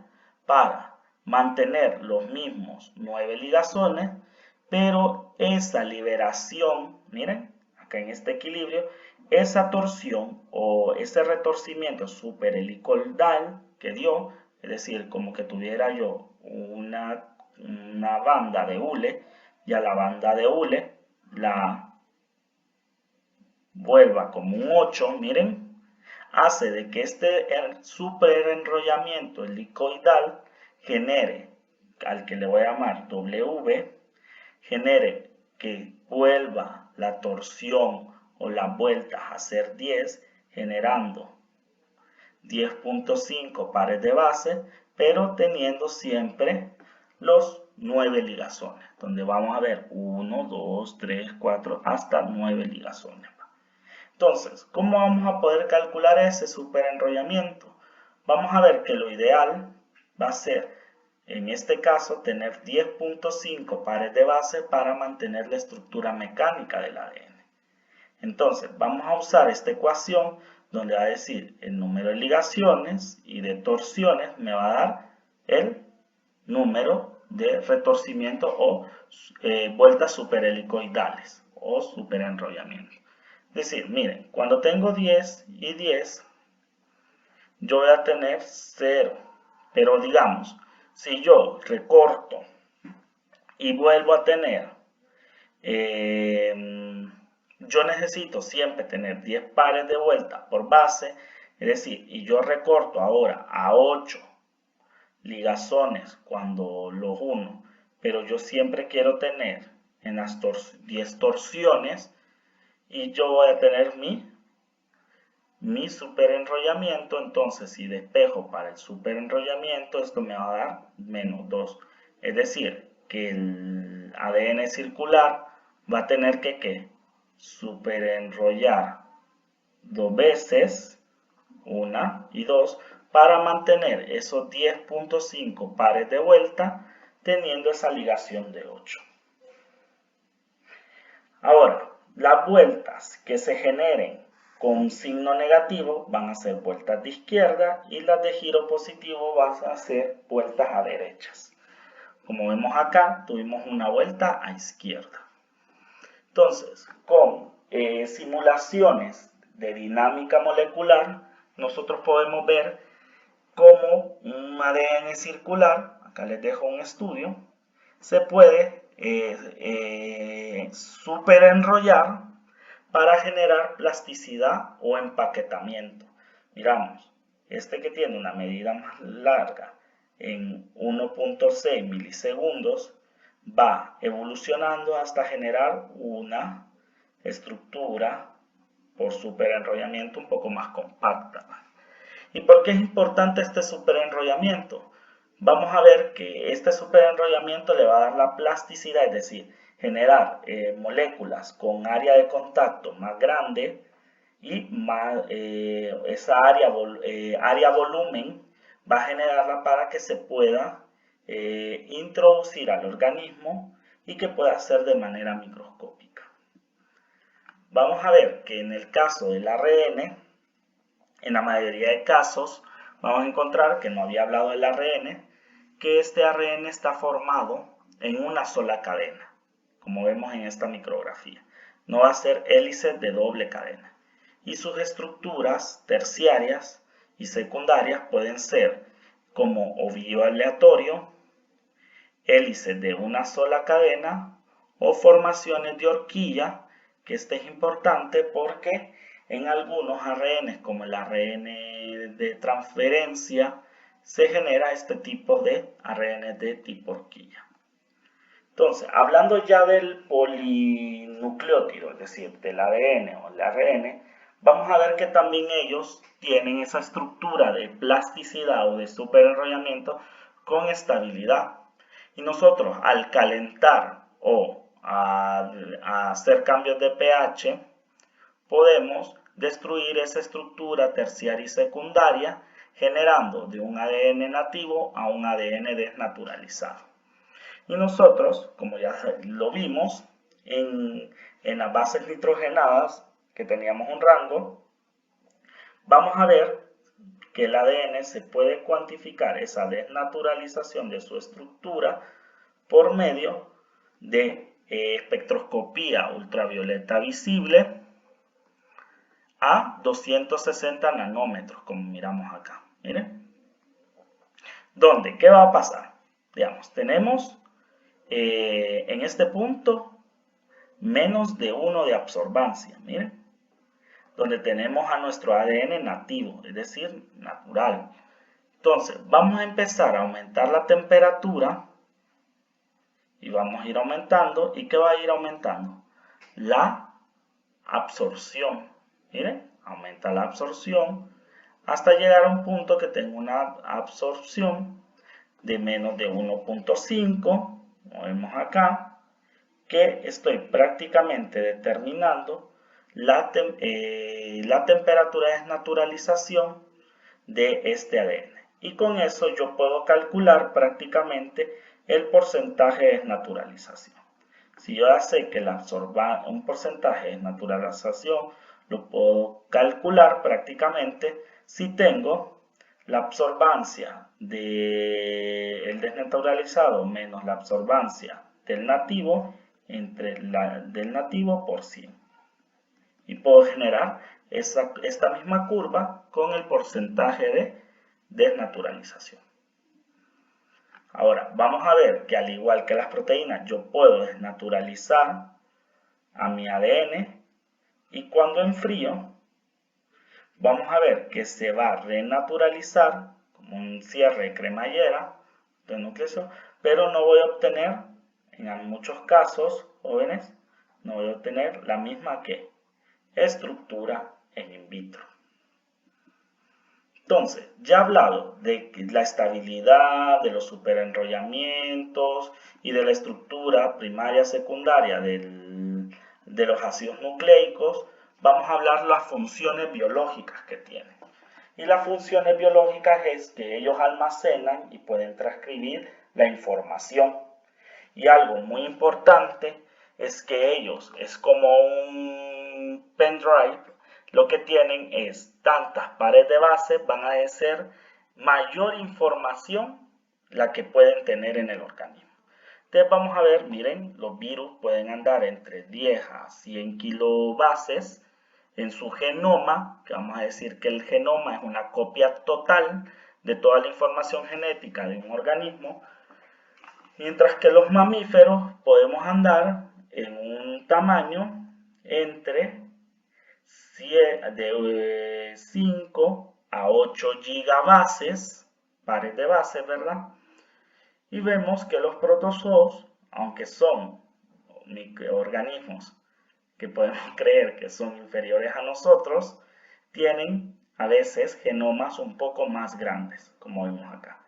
para mantener los mismos 9 ligazones, pero esa liberación, miren, acá en este equilibrio, esa torsión o ese retorcimiento superhelicoidal que dio, es decir, como que tuviera yo una banda de hule, y a la banda de hule la vuelva como un 8, miren, hace de que este superenrollamiento helicoidal genere, al que le voy a llamar W, genere que vuelva la torsión o las vueltas a ser 10, generando 10.5 pares de base, pero teniendo siempre los 9 ligazones, donde vamos a ver 1, 2, 3, 4, hasta 9 ligazones. Entonces, ¿cómo vamos a poder calcular ese superenrollamiento? Vamos a ver que lo ideal va a ser, en este caso, tener 10.5 pares de base para mantener la estructura mecánica del ADN. Entonces, vamos a usar esta ecuación donde va a decir el número de ligaciones y de torsiones me va a dar el número de retorcimiento o vueltas superhelicoidales o superenrollamiento. Es decir, miren, cuando tengo 10 y 10, yo voy a tener 0. Pero digamos, si yo recorto y vuelvo a tener, yo necesito siempre tener 10 pares de vuelta por base, es decir, y yo recorto ahora a 8 ligazones cuando los uno, pero yo siempre quiero tener en las 10 torsiones, y yo voy a tener mi superenrollamiento. Entonces, si despejo para el superenrollamiento, esto me va a dar menos 2. Es decir, que el ADN circular va a tener que superenrollar 2 veces, 1 y 2, para mantener esos 10.5 pares de vuelta, teniendo esa ligación de 8. Ahora, las vueltas que se generen con signo negativo van a ser vueltas de izquierda y las de giro positivo van a ser vueltas a derechas. Como vemos acá, tuvimos una vuelta a izquierda. Entonces, con simulaciones de dinámica molecular, nosotros podemos ver cómo un ADN circular, acá les dejo un estudio, se puede superenrollar para generar plasticidad o empaquetamiento. Miramos, este que tiene una medida más larga en 1.6 milisegundos va evolucionando hasta generar una estructura por superenrollamiento un poco más compacta. ¿Y por qué es importante este superenrollamiento? Vamos a ver que este superenrollamiento le va a dar la plasticidad, es decir, generar moléculas con área de contacto más grande y más, esa área volumen va a generarla para que se pueda introducir al organismo y que pueda ser de manera microscópica. Vamos a ver que en el caso del ARN, en la mayoría de casos, vamos a encontrar que no había hablado del ARN, que este ARN está formado en una sola cadena, como vemos en esta micrografía. No va a ser hélices de doble cadena. Y sus estructuras terciarias y secundarias pueden ser como ovillo aleatorio, hélices de una sola cadena o formaciones de horquilla, que este es importante porque en algunos ARN, como el ARN de transferencia, se genera este tipo de ARN de tipo horquilla. Entonces, hablando ya del polinucleótido, es decir, del ADN o el ARN, vamos a ver que también ellos tienen esa estructura de plasticidad o de superenrollamiento con estabilidad. Y nosotros, al calentar o a hacer cambios de pH, podemos destruir esa estructura terciaria y secundaria, generando de un ADN nativo a un ADN desnaturalizado. Y nosotros, como ya lo vimos, en las bases nitrogenadas, que teníamos un rango, vamos a ver que el ADN se puede cuantificar esa desnaturalización de su estructura por medio de espectroscopía ultravioleta visible a 260 nanómetros, como miramos acá. Miren. ¿Dónde? ¿Qué va a pasar? Digamos, tenemos en este punto menos de 1 de absorbancia. Miren. Donde tenemos a nuestro ADN nativo, es decir, natural. Entonces, vamos a empezar a aumentar la temperatura y vamos a ir aumentando. ¿Y qué va a ir aumentando? La absorción. Miren, aumenta la absorción hasta llegar a un punto que tenga una absorción de menos de 1.5, como vemos acá, que estoy prácticamente determinando la temperatura de desnaturalización de este ADN. Y con eso yo puedo calcular prácticamente el porcentaje de desnaturalización. Si yo ya sé que un porcentaje de desnaturalización lo puedo calcular prácticamente si tengo la absorbancia del desnaturalizado menos la absorbancia del nativo entre la del nativo por 100. Y puedo generar esta misma curva con el porcentaje de desnaturalización. Ahora, vamos a ver que al igual que las proteínas, yo puedo desnaturalizar a mi ADN y cuando enfrío, vamos a ver que se va a renaturalizar como un cierre de cremallera de nucleósido, pero no voy a obtener, en muchos casos, jóvenes, no voy a obtener la misma que estructura en in vitro. Entonces, ya he hablado de la estabilidad, de los superenrollamientos y de la estructura primaria secundaria de los ácidos nucleicos. Vamos a hablar de las funciones biológicas que tienen. Y las funciones biológicas es que ellos almacenan y pueden transcribir la información. Y algo muy importante es que ellos es como un pendrive lo que tienen es tantas pares de base, van a ser mayor información la que pueden tener en el organismo. Entonces vamos a ver, miren, los virus pueden andar entre 10 a 100 kilobases en su genoma, que vamos a decir que el genoma es una copia total de toda la información genética de un organismo, mientras que los mamíferos podemos andar en un tamaño entre 5 a 8 gigabases, pares de bases, ¿verdad? Y vemos que los protozoos, aunque son microorganismos que podemos creer que son inferiores a nosotros, tienen a veces genomas un poco más grandes, como vemos acá,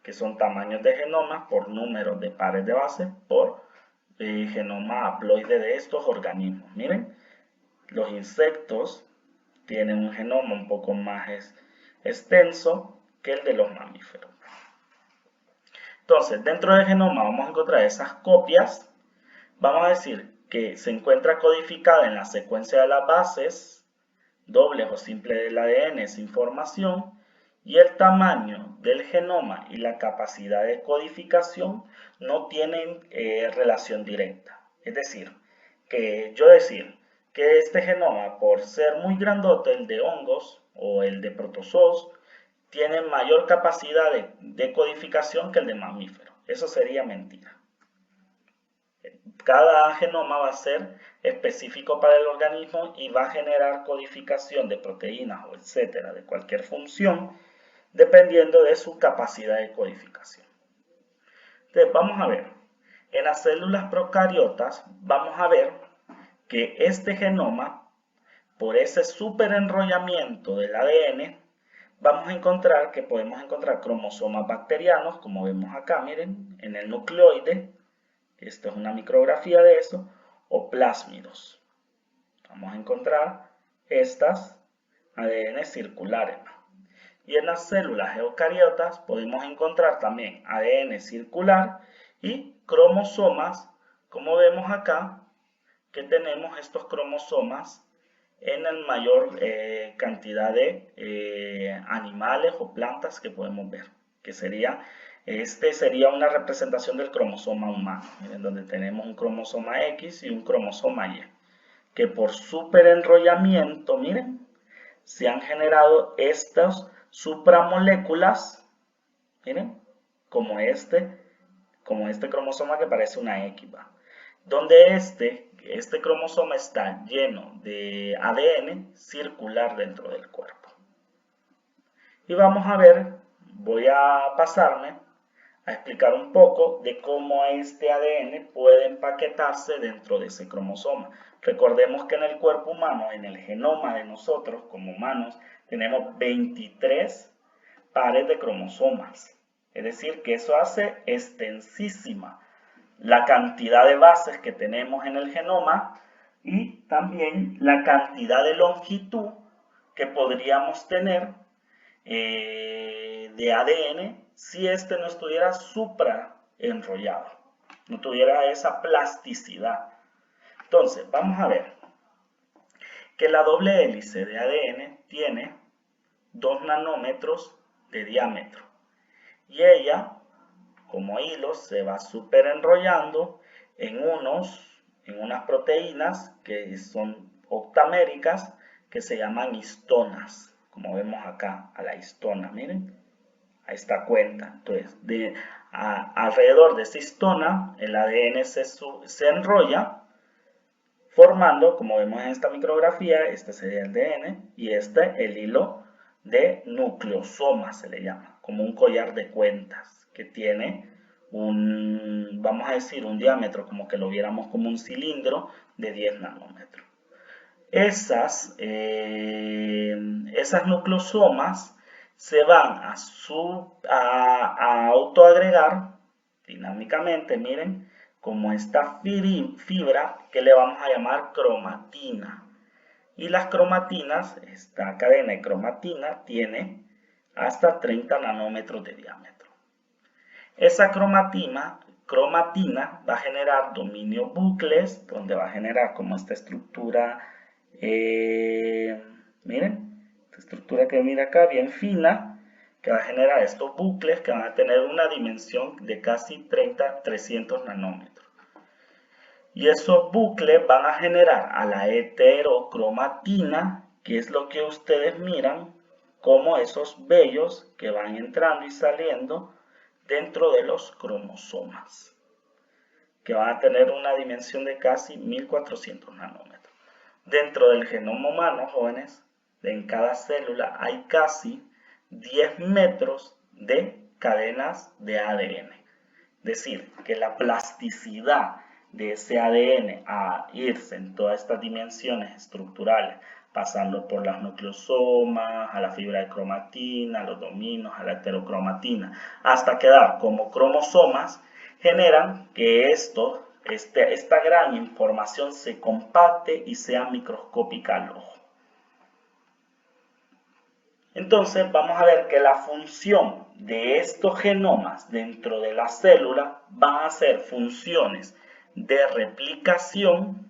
que son tamaños de genomas por número de pares de base por genoma haploide de estos organismos. Miren, los insectos tienen un genoma un poco más extenso que el de los mamíferos. Entonces, dentro del genoma vamos a encontrar esas copias. Vamos a decir que se encuentra codificada en la secuencia de las bases dobles o simples del ADN esa información, y el tamaño del genoma y la capacidad de codificación no tienen relación directa. Es decir, que este genoma, por ser muy grandote, el de hongos o el de protozoos, tiene mayor capacidad de codificación que el de mamíferos. Eso sería mentira. Cada genoma va a ser específico para el organismo y va a generar codificación de proteínas o etcétera, de cualquier función, dependiendo de su capacidad de codificación. Entonces, vamos a ver. En las células procariotas, vamos a ver que este genoma, por ese superenrollamiento del ADN, vamos a encontrar que podemos encontrar cromosomas bacterianos, como vemos acá, miren, en el nucleoide. Esta es una micrografía de eso, o plásmidos. Vamos a encontrar estas ADN circulares. Y en las células eucariotas podemos encontrar también ADN circular y cromosomas, como vemos acá, que tenemos estos cromosomas en la mayor cantidad de animales o plantas que podemos ver, que sería... Este sería una representación del cromosoma humano, en donde tenemos un cromosoma X y un cromosoma Y, que por superenrollamiento, miren, se han generado estas supramoléculas, miren, como este cromosoma que parece una X, ¿va? Donde este cromosoma está lleno de ADN circular dentro del cuerpo. Y vamos a ver, voy a pasarme a explicar un poco de cómo este ADN puede empaquetarse dentro de ese cromosoma. Recordemos que en el cuerpo humano, en el genoma de nosotros como humanos, tenemos 23 pares de cromosomas. Es decir, que eso hace extensísima la cantidad de bases que tenemos en el genoma y también la cantidad de longitud que podríamos tener de ADN si este no estuviera supraenrollado, no tuviera esa plasticidad. Entonces, vamos a ver que la doble hélice de ADN tiene 2 nanómetros de diámetro y ella, como hilos, se va superenrollando en unas proteínas que son octaméricas que se llaman histonas, como vemos acá a la histona, miren. A esta cuenta. Entonces, alrededor de esta histona, el ADN se enrolla, formando, como vemos en esta micrografía, este sería el ADN, y este el hilo de nucleosoma, se le llama, como un collar de cuentas, que tiene vamos a decir, un diámetro, como que lo viéramos como un cilindro de 10 nanómetros. Esas nucleosomas se van a autoagregar dinámicamente, miren, como esta fibra que le vamos a llamar cromatina. Y las cromatinas, esta cadena de cromatina tiene hasta 30 nanómetros de diámetro. Esa cromatina va a generar dominio bucles, donde va a generar como esta estructura Miren, esta estructura que mira acá, bien fina, que va a generar estos bucles que van a tener una dimensión de casi 300 nanómetros. Y esos bucles van a generar a la heterocromatina, que es lo que ustedes miran, como esos vellos que van entrando y saliendo dentro de los cromosomas, que van a tener una dimensión de casi 1400 nanómetros. Dentro del genoma humano, jóvenes, en cada célula hay casi 10 metros de cadenas de ADN. Es decir, que la plasticidad de ese ADN a irse en todas estas dimensiones estructurales, pasando por las nucleosomas, a la fibra de cromatina, a los dominos, a la heterocromatina, hasta quedar como cromosomas, generan que esta gran información se compacte y sea microscópica al ojo. Entonces vamos a ver que la función de estos genomas dentro de la célula van a ser funciones de replicación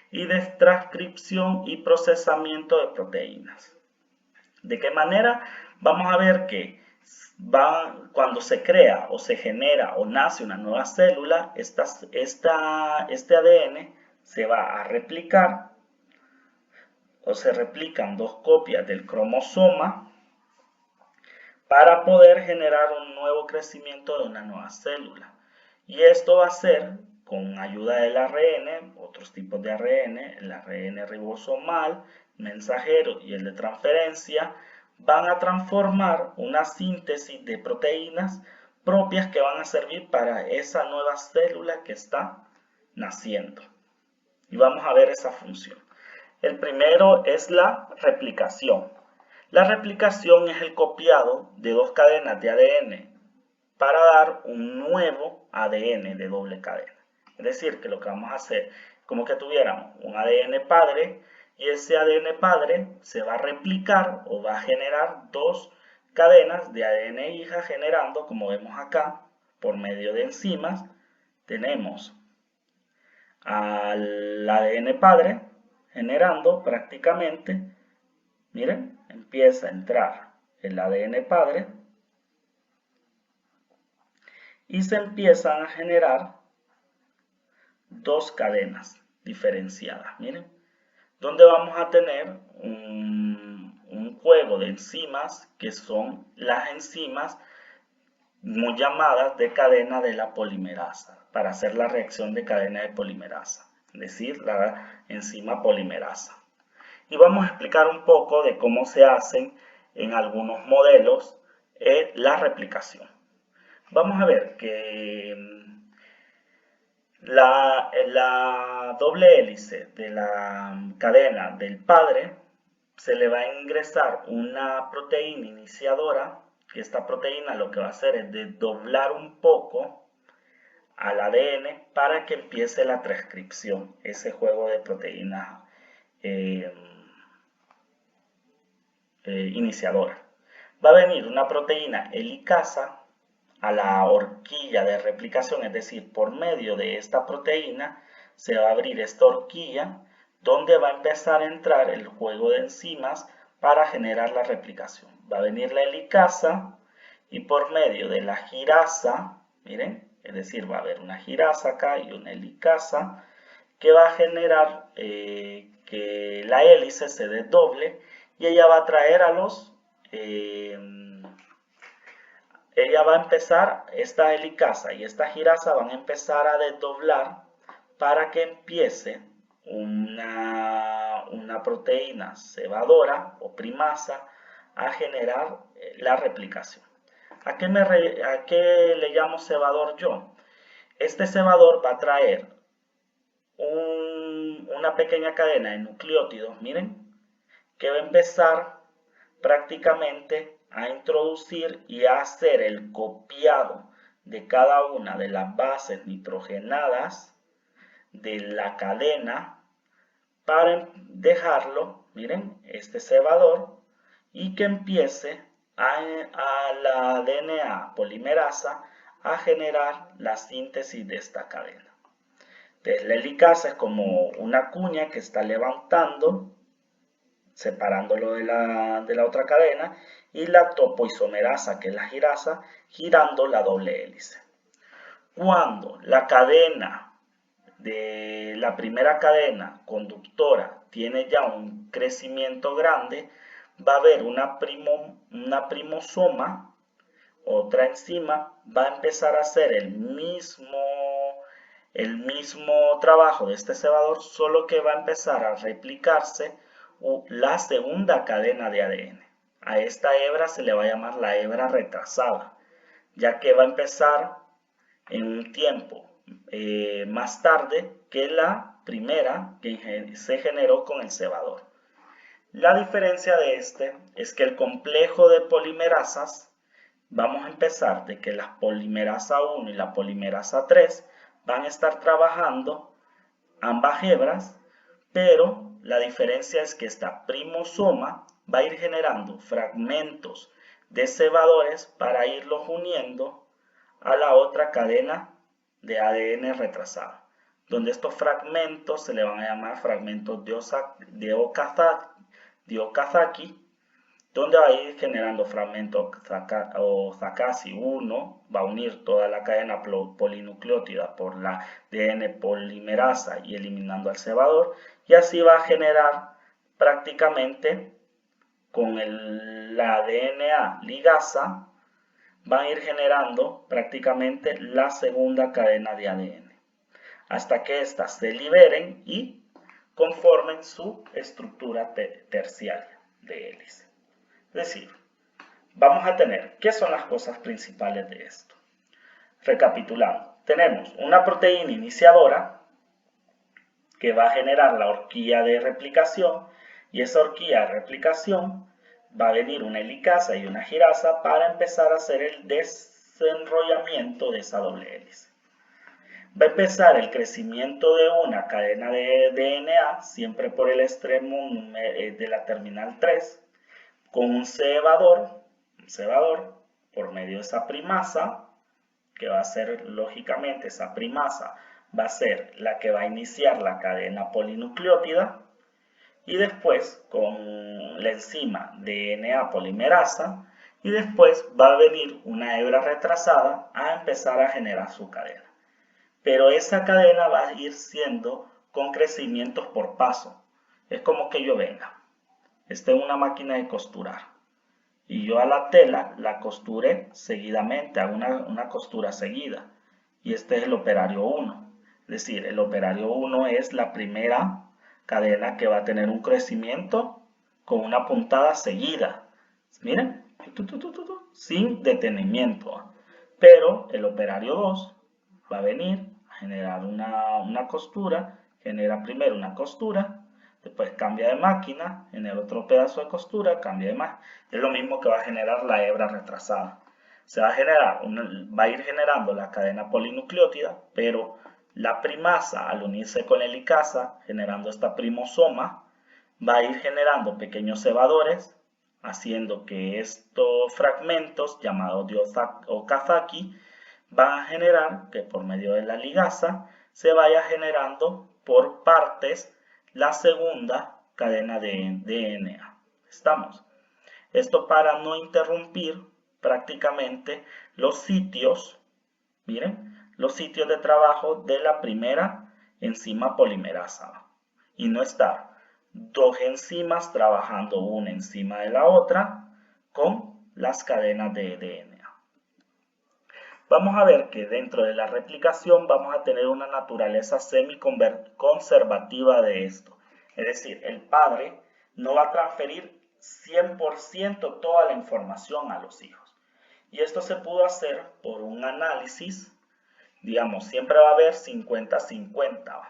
y de transcripción y procesamiento de proteínas. ¿De qué manera? Vamos a ver que cuando se crea o se genera o nace una nueva célula, este ADN se va a replicar o se replican dos copias del cromosoma para poder generar un nuevo crecimiento de una nueva célula. Y esto va a ser con ayuda del ARN, otros tipos de ARN, el ARN ribosomal, mensajero y el de transferencia, van a transformar una síntesis de proteínas propias que van a servir para esa nueva célula que está naciendo. Y vamos a ver esa función. El primero es la replicación. La replicación es el copiado de dos cadenas de ADN para dar un nuevo ADN de doble cadena. Es decir, que lo que vamos a hacer es como que tuviéramos un ADN padre y ese ADN padre se va a replicar o va a generar dos cadenas de ADN hija generando, como vemos acá, por medio de enzimas, tenemos al ADN padre generando prácticamente, miren, empieza a entrar el ADN padre y se empiezan a generar dos cadenas diferenciadas, miren, donde vamos a tener un juego de enzimas que son las enzimas muy llamadas de cadena de la polimerasa, para hacer la reacción de cadena de polimerasa, es decir, la enzima polimerasa. Y vamos a explicar un poco de cómo se hacen en algunos modelos la replicación. Vamos a ver que la doble hélice de la cadena del padre se le va a ingresar una proteína iniciadora, que esta proteína lo que va a hacer es desdoblar un poco al ADN para que empiece la transcripción, ese juego de proteínas iniciadora. Va a venir una proteína helicasa a la horquilla de replicación, es decir, por medio de esta proteína se va a abrir esta horquilla donde va a empezar a entrar el juego de enzimas para generar la replicación. Va a venir la helicasa y por medio de la girasa, miren, es decir, va a haber una girasa acá y una helicasa que va a generar que la hélice se desdoble y ella va a traer a ella va a empezar, esta helicasa y esta girasa van a empezar a desdoblar para que empiece una proteína cebadora o primasa a generar la replicación. ¿A qué le llamo cebador yo? Este cebador va a traer una pequeña cadena de nucleótidos, miren, que va a empezar prácticamente a introducir y a hacer el copiado de cada una de las bases nitrogenadas de la cadena para dejarlo, miren, este cebador, y que empiece a la DNA polimerasa a generar la síntesis de esta cadena. Entonces la helicasa es como una cuña que está levantando separándolo de la otra cadena, y la topoisomerasa, que es la girasa, girando la doble hélice. Cuando la cadena de la primera cadena conductora tiene ya un crecimiento grande, va a haber una primosoma, otra enzima, va a empezar a hacer el mismo trabajo de este cebador, solo que va a empezar a replicarse la segunda cadena de ADN. A esta hebra se le va a llamar la hebra retrasada, ya que va a empezar en un tiempo más tarde que la primera que se generó con el cebador. La diferencia de este es que el complejo de polimerasas, vamos a empezar de que la polimerasa 1 y la polimerasa 3 van a estar trabajando ambas hebras, pero la diferencia es que esta primosoma va a ir generando fragmentos de cebadores para irlos uniendo a la otra cadena de ADN retrasado, donde estos fragmentos se le van a llamar fragmentos de Okazaki, donde va a ir generando fragmentos Sakazaki 1, va a unir toda la cadena polinucleótida por la ADN polimerasa y eliminando al cebador, y así va a generar prácticamente con la DNA ligasa, va a ir generando prácticamente la segunda cadena de ADN, hasta que éstas se liberen y conformen su estructura terciaria de hélice. Es decir, vamos a tener, ¿qué son las cosas principales de esto? Recapitulando, tenemos una proteína iniciadora que va a generar la horquilla de replicación, y esa horquilla de replicación va a venir una helicasa y una girasa para empezar a hacer el desenrollamiento de esa doble hélice. Va a empezar el crecimiento de una cadena de DNA, siempre por el extremo de la terminal 3, con un cebador por medio de esa primasa, que va a ser, lógicamente, esa primasa va a ser la que va a iniciar la cadena polinucleótida, y después con la enzima DNA polimerasa, y después va a venir una hebra retrasada a empezar a generar su cadena. Pero esa cadena va a ir siendo con crecimientos por paso. Es como que yo venga, esté en una máquina de costurar, y yo a la tela la costure seguidamente, hago una costura seguida, y este es el operario 1. Es decir, el operario 1 es la primera cadena que va a tener un crecimiento con una puntada seguida. Miren, sin detenimiento. Pero el operario 2 va a venir a generar una costura, genera primero una costura, después cambia de máquina, genera otro pedazo de costura, cambia de máquina. Es lo mismo que va a generar la hebra retrasada. Se va a generar, va a ir generando la cadena polinucleótida, pero la primasa, al unirse con la helicasa, generando esta primosoma, va a ir generando pequeños cebadores, haciendo que estos fragmentos, llamados de Okazaki, van a generar que por medio de la ligasa se vaya generando por partes la segunda cadena de DNA. ¿Estamos? Esto para no interrumpir prácticamente los sitios, miren, los sitios de trabajo de la primera enzima polimerasa, y no estar dos enzimas trabajando una encima de la otra con las cadenas de DNA. Vamos a ver que dentro de la replicación vamos a tener una naturaleza semi-conservativa de esto. Es decir, el padre no va a transferir 100% toda la información a los hijos. Y esto se pudo hacer por un análisis, digamos, siempre va a haber 50-50.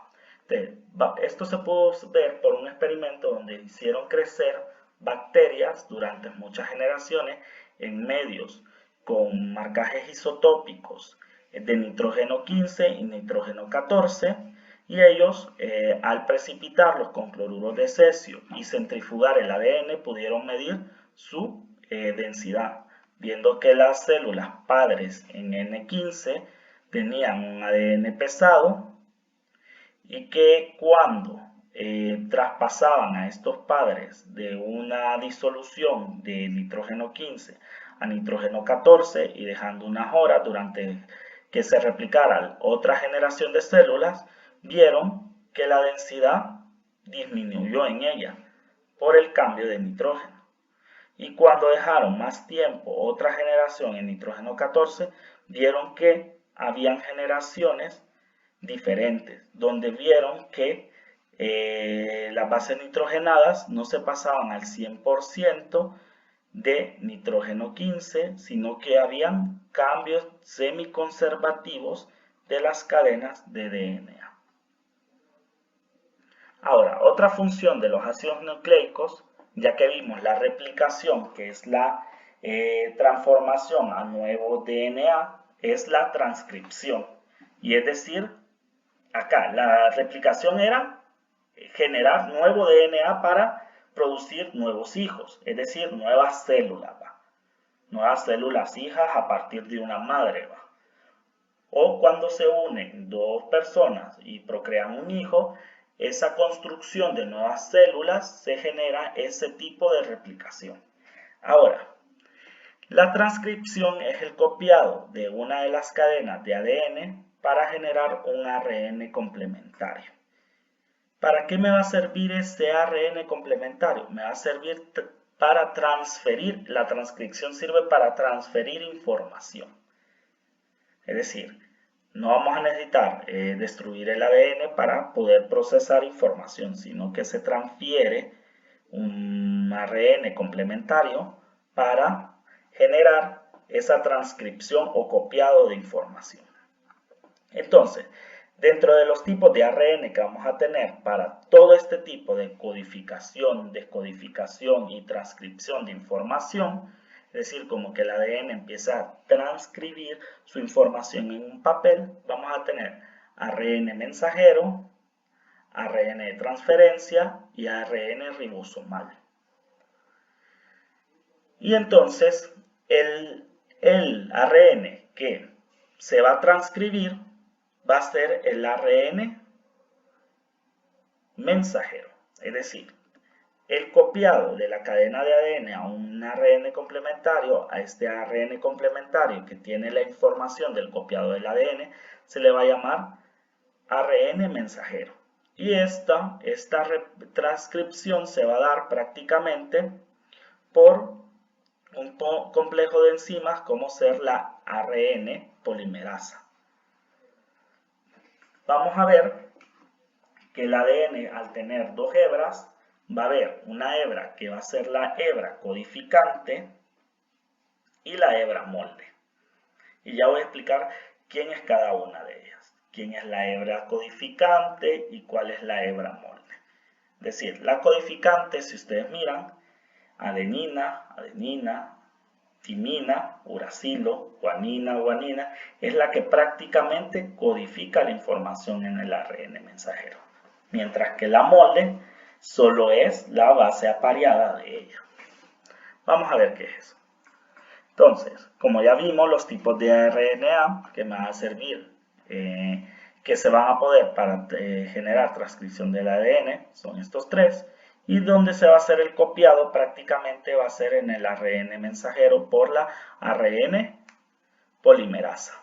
Esto se pudo ver por un experimento donde hicieron crecer bacterias durante muchas generaciones en medios con marcajes isotópicos de nitrógeno 15 y nitrógeno 14, y ellos al precipitarlos con cloruro de cesio y centrifugar el ADN pudieron medir su densidad, viendo que las células padres en N15 tenían un ADN pesado, y que cuando traspasaban a estos padres de una disolución de nitrógeno 15 a nitrógeno 14 y dejando unas horas durante que se replicara otra generación de células, vieron que la densidad disminuyó en ella por el cambio de nitrógeno. Y cuando dejaron más tiempo otra generación en nitrógeno 14, vieron que habían generaciones diferentes, donde vieron que las bases nitrogenadas no se pasaban al 100% de nitrógeno 15, sino que habían cambios semiconservativos de las cadenas de DNA. Ahora, otra función de los ácidos nucleicos, ya que vimos la replicación, que es la transformación a nuevo DNA, es la transcripción. Y es decir, acá la replicación era generar nuevo DNA para producir nuevos hijos, es decir, nuevas células, nuevas células hijas a partir de una madre. O cuando se unen dos personas y procrean un hijo, esa construcción de nuevas células se genera ese tipo de replicación. Ahora, la transcripción es el copiado de una de las cadenas de ADN para generar un ARN complementario. ¿Para qué me va a servir este ARN complementario? Me va a servir para transferir, la transcripción sirve para transferir información. Es decir, no vamos a necesitar destruir el ADN para poder procesar información, sino que se transfiere un ARN complementario para generar esa transcripción o copiado de información. Entonces, dentro de los tipos de ARN que vamos a tener para todo este tipo de codificación, descodificación y transcripción de información, es decir, como que el ADN empieza a transcribir su información en un papel, vamos a tener ARN mensajero, ARN de transferencia y ARN ribosomal. Y entonces, el ARN que se va a transcribir va a ser el ARN mensajero, es decir, el copiado de la cadena de ADN a un ARN complementario, a este ARN complementario que tiene la información del copiado del ADN, se le va a llamar ARN mensajero. Y esta transcripción se va a dar prácticamente por un complejo de enzimas como ser la ARN polimerasa. Vamos a ver que el ADN, al tener dos hebras, va a haber una hebra que va a ser la hebra codificante y la hebra molde. Y ya voy a explicar quién es cada una de ellas. Quién es la hebra codificante y cuál es la hebra molde. Es decir, la codificante, si ustedes miran, adenina, adenina, timina, uracilo, guanina, guanina, es la que prácticamente codifica la información en el ARN mensajero. Mientras que la molde solo es la base apareada de ella. Vamos a ver qué es eso. Entonces, como ya vimos, los tipos de RNA que me van a servir, que se van a poder para generar transcripción del ADN, son estos tres. Y donde se va a hacer el copiado prácticamente va a ser en el ARN mensajero por la ARN polimerasa.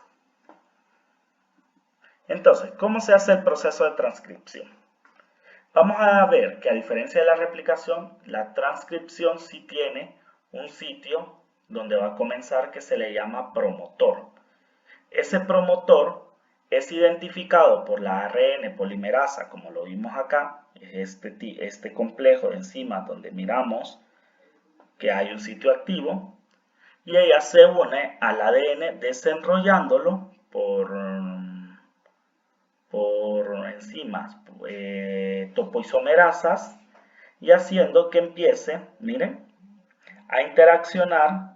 Entonces, ¿cómo se hace el proceso de transcripción? Vamos a ver que a diferencia de la replicación, la transcripción sí tiene un sitio donde va a comenzar que se le llama promotor. Ese promotor es identificado por la ARN polimerasa, como lo vimos acá, este complejo de enzimas donde miramos que hay un sitio activo, y ella se une al ADN desenrollándolo por enzimas topoisomerasas y haciendo que empiece, miren, a interaccionar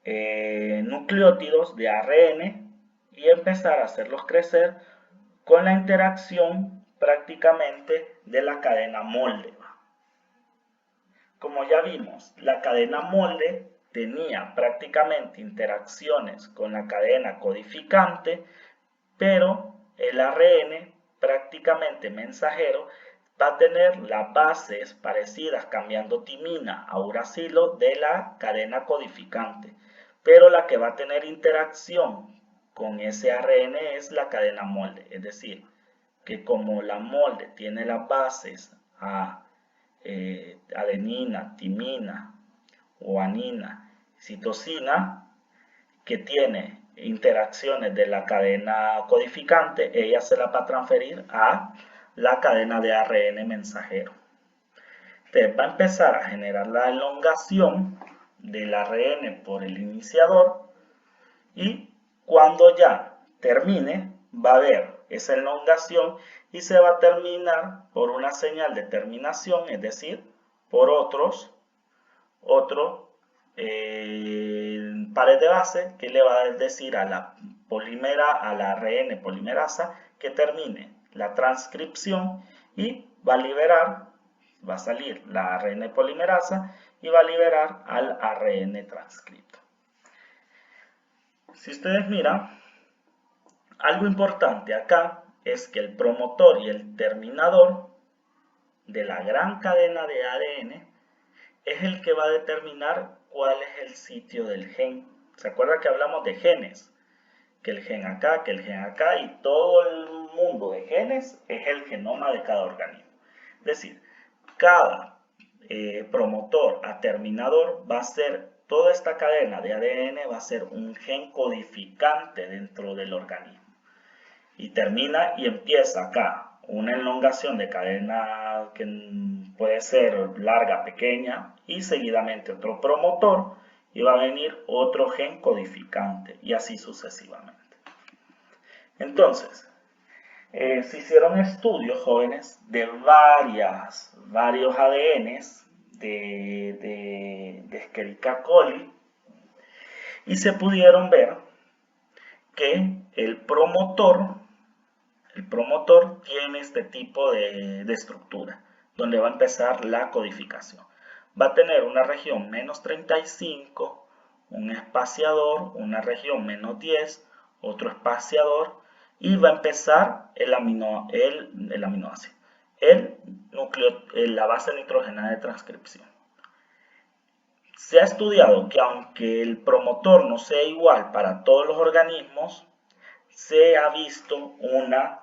nucleótidos de ARN y empezar a hacerlos crecer con la interacción prácticamente de la cadena molde. Como ya vimos, la cadena molde tenía prácticamente interacciones con la cadena codificante, pero el ARN prácticamente mensajero va a tener las bases parecidas, cambiando timina a uracilo de la cadena codificante, pero la que va a tener interacción con ese ARN es la cadena molde, es decir, que como la molde tiene las bases a adenina, timina, guanina, citosina, que tiene interacciones de la cadena codificante, ella se la va a transferir a la cadena de ARN mensajero. Entonces va a empezar a generar la elongación del ARN por el iniciador y cuando ya termine va a haber esa elongación y se va a terminar por una señal de terminación, es decir, por otro pared de base que le va a decir a la ARN polimerasa que termine la transcripción y va a salir la ARN polimerasa y va a liberar al ARN transcripto. Si ustedes miran, algo importante acá es que el promotor y el terminador de la gran cadena de ADN es el que va a determinar cuál es el sitio del gen. ¿Se acuerdan que hablamos de genes? Que el gen acá, que el gen acá, y todo el mundo de genes es el genoma de cada organismo. Es decir, cada promotor a terminador va a ser, toda esta cadena de ADN va a ser un gen codificante dentro del organismo. Y termina y empieza acá una elongación de cadena que puede ser larga, pequeña, y seguidamente otro promotor, y va a venir otro gen codificante, y así sucesivamente. Entonces, se hicieron estudios, jóvenes, de varios ADNs de Escherichia coli, y se pudieron ver que el promotor tiene este tipo de estructura, donde va a empezar la codificación. Va a tener una región menos 35, un espaciador, una región menos 10, otro espaciador, y va a empezar la base nitrogenada de transcripción. Se ha estudiado que aunque el promotor no sea igual para todos los organismos, se ha visto una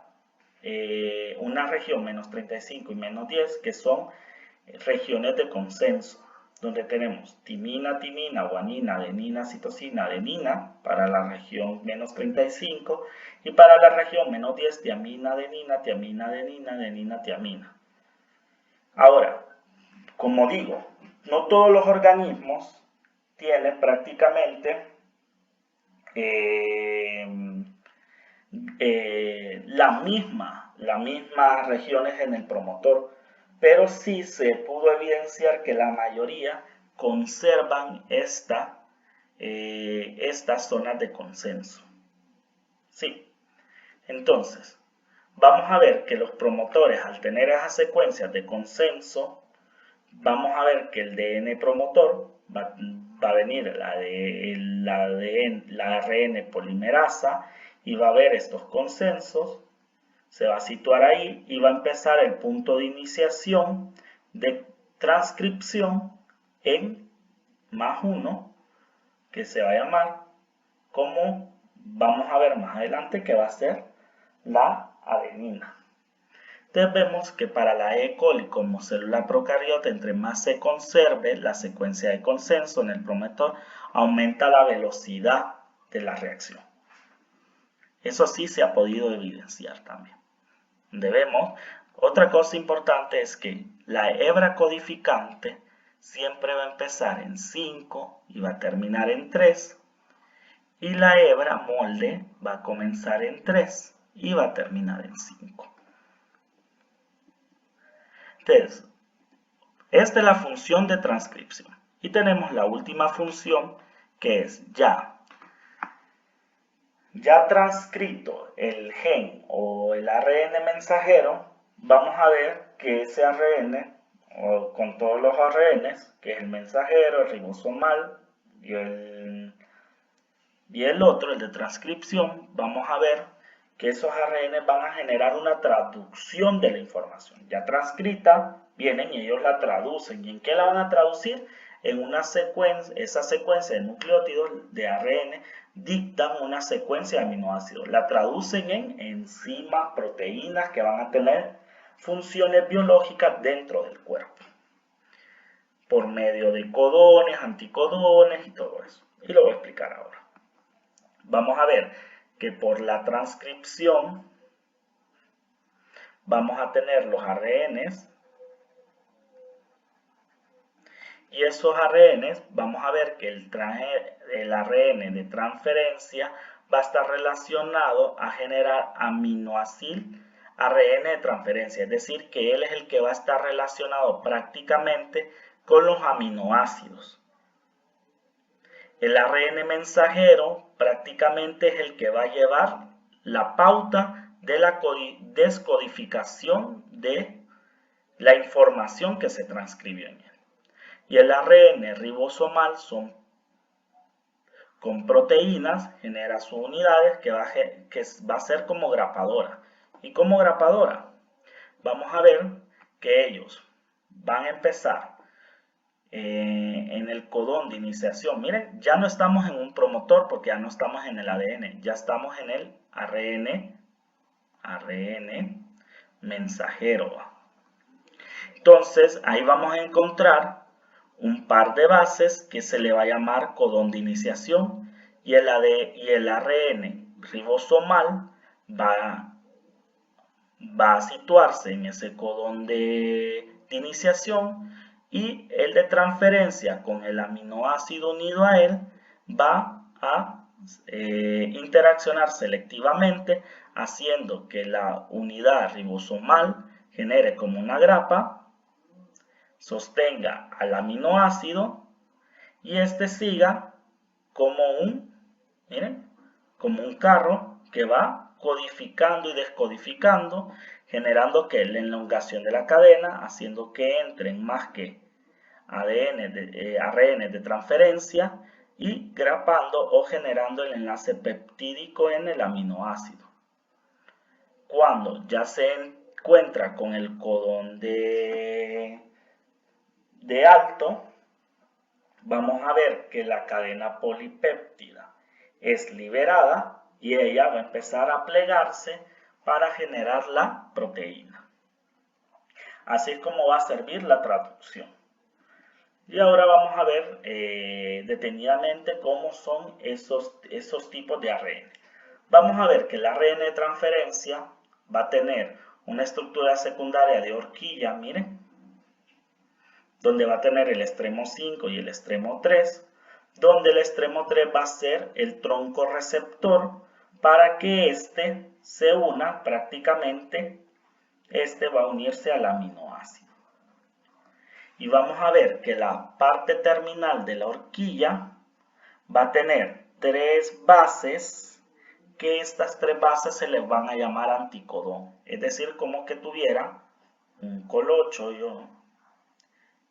región menos 35 y menos 10 que son regiones de consenso, donde tenemos timina, guanina, adenina, citosina, adenina para la región menos 35 y para la región menos 10 tiamina, adenina, tiamina. Ahora, como digo, no todos los organismos tienen prácticamente las mismas regiones en el promotor, pero sí se pudo evidenciar que la mayoría conservan estas zonas de consenso. Sí. Entonces, vamos a ver que los promotores, al tener esas secuencias de consenso, vamos a ver que el DNA promotor va a venir la ARN polimerasa y va a ver estos consensos, se va a situar ahí y va a empezar el punto de iniciación de transcripción en +1, que se va a llamar, como vamos a ver más adelante, que va a ser la adenina. Entonces vemos que para la E. coli como célula procariota, entre más se conserve la secuencia de consenso en el promotor, aumenta la velocidad de la reacción. Eso sí se ha podido evidenciar también. Otra cosa importante es que la hebra codificante siempre va a empezar en 5 y va a terminar en 3. Y la hebra molde va a comenzar en 3 y va a terminar en 5. Entonces, esta es la función de transcripción. Y tenemos la última función, que es ya transcrito el gen o el ARN mensajero, vamos a ver que ese ARN, o con todos los ARNs, que es el mensajero, el ribosomal y el otro, el de transcripción, vamos a ver que esos ARN van a generar una traducción de la información. Ya transcrita, vienen y ellos la traducen. ¿Y en qué la van a traducir? En una secuencia, esa secuencia de nucleótidos de ARN dictan una secuencia de aminoácidos. La traducen en enzimas, proteínas que van a tener funciones biológicas dentro del cuerpo, por medio de codones, anticodones y todo eso. Y lo voy a explicar ahora. Vamos a ver que por la transcripción vamos a tener los ARNs, y esos ARNs vamos a ver que el ARN de transferencia va a estar relacionado a generar aminoácido ARN de transferencia, es decir, que él es el que va a estar relacionado prácticamente con los aminoácidos. El ARN mensajero prácticamente es el que va a llevar la pauta de la descodificación de la información que se transcribió en él. Y el ARN ribosomal con proteínas genera sus unidades que va a ser como grapadora. Y como grapadora vamos a ver que ellos van a empezar en el codón de iniciación. Miren, ya no estamos en un promotor porque ya no estamos en el ADN, ya estamos en el ARN mensajero. Entonces ahí vamos a encontrar un par de bases que se le va a llamar codón de iniciación, y el ARN ribosomal va a situarse en ese codón de iniciación, y el de transferencia con el aminoácido unido a él va a interaccionar selectivamente, haciendo que la unidad ribosomal genere como una grapa, sostenga al aminoácido y este siga como como un carro que va codificando y descodificando, generando que la elongación de la cadena, haciendo que entren más que ARN de transferencia y grapando o generando el enlace peptídico en el aminoácido. Cuando ya se encuentra con el codón de alto, vamos a ver que la cadena polipéptida es liberada y ella va a empezar a plegarse para generar la proteína. Así es como va a servir la traducción. Y ahora vamos a ver detenidamente cómo son esos tipos de ARN. Vamos a ver que el ARN de transferencia va a tener una estructura secundaria de horquilla, miren, donde va a tener el extremo 5 y el extremo 3, donde el extremo 3 va a ser el tronco receptor para que éste se una prácticamente, este va a unirse al aminoácido. Y vamos a ver que la parte terminal de la horquilla va a tener 3 bases, que estas 3 bases se les van a llamar anticodón. Es decir, como que tuviera un colocho,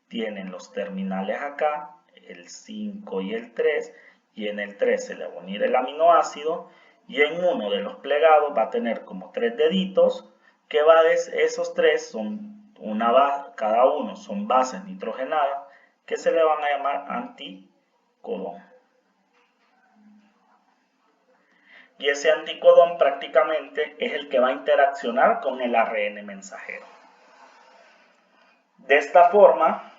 tienen los terminales acá, el 5 y el 3, y en el 3 se le va a unir el aminoácido, y en uno de los plegados va a tener como 3 deditos, que esos 3 son cada uno son bases nitrogenadas, que se le van a llamar anticodón. Y ese anticodón prácticamente es el que va a interaccionar con el ARN mensajero. De esta forma,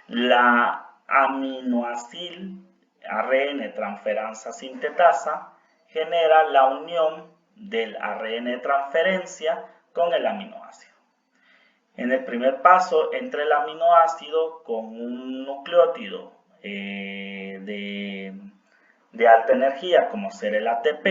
la aminoácido ARN transferasa sintetasa genera la unión del ARN de transferencia con el aminoácido. En el primer paso entra el aminoácido con un nucleótido de alta energía, como ser el ATP,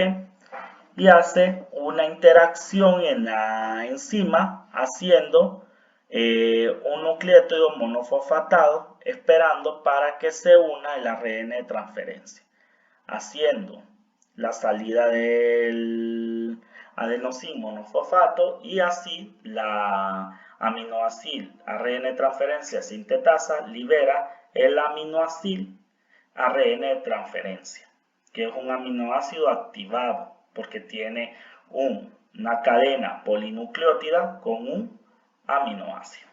y hace una interacción en la enzima haciendo un nucleótido monofosfatado, esperando para que se una el ARN de transferencia, haciendo la salida del adenosín monofosfato, y así la aminoácido ARN de transferencia sintetasa libera el aminoácido ARN de transferencia, que es un aminoácido activado porque tiene una cadena polinucleótida con un aminoácido.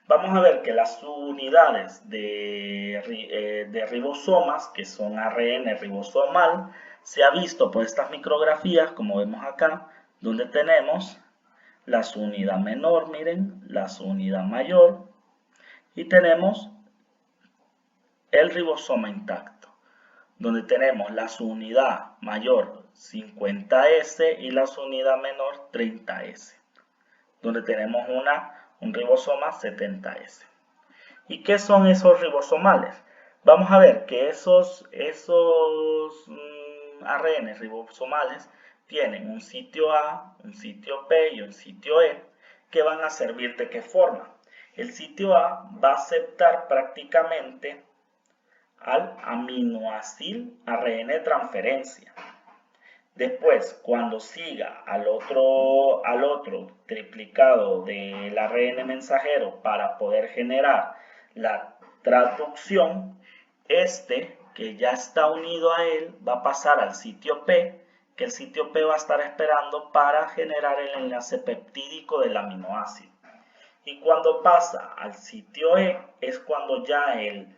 Vamos a ver que las unidades de ribosomas, que son ARN ribosomal, se ha visto por estas micrografías, como vemos acá, donde tenemos la unidad menor, miren, la unidad mayor, y tenemos el ribosoma intacto, donde tenemos la unidad mayor 50S y la unidad menor 30S, donde tenemos un ribosoma 70S. ¿Y qué son esos ribosomales? Vamos a ver que esos ARN ribosomales tienen un sitio A, un sitio P y un sitio E, que van a servir de qué forma. El sitio A va a aceptar prácticamente al aminoácido ARN de transferencia. Después, cuando siga al otro triplicado del ARN mensajero para poder generar la traducción, que ya está unido a él va a pasar al sitio P, que el sitio P va a estar esperando para generar el enlace peptídico del aminoácido. Y cuando pasa al sitio E es cuando ya el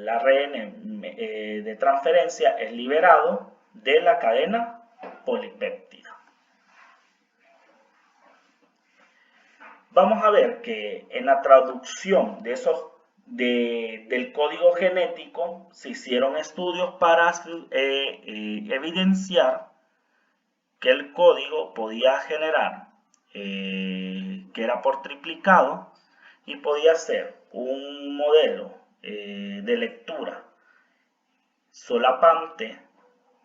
ARN de transferencia es liberado de la cadena polipéptida. Vamos a ver que en la traducción del código genético se hicieron estudios para evidenciar que el código podía generar, que era por triplicado, y podía ser un modelo de lectura solapante,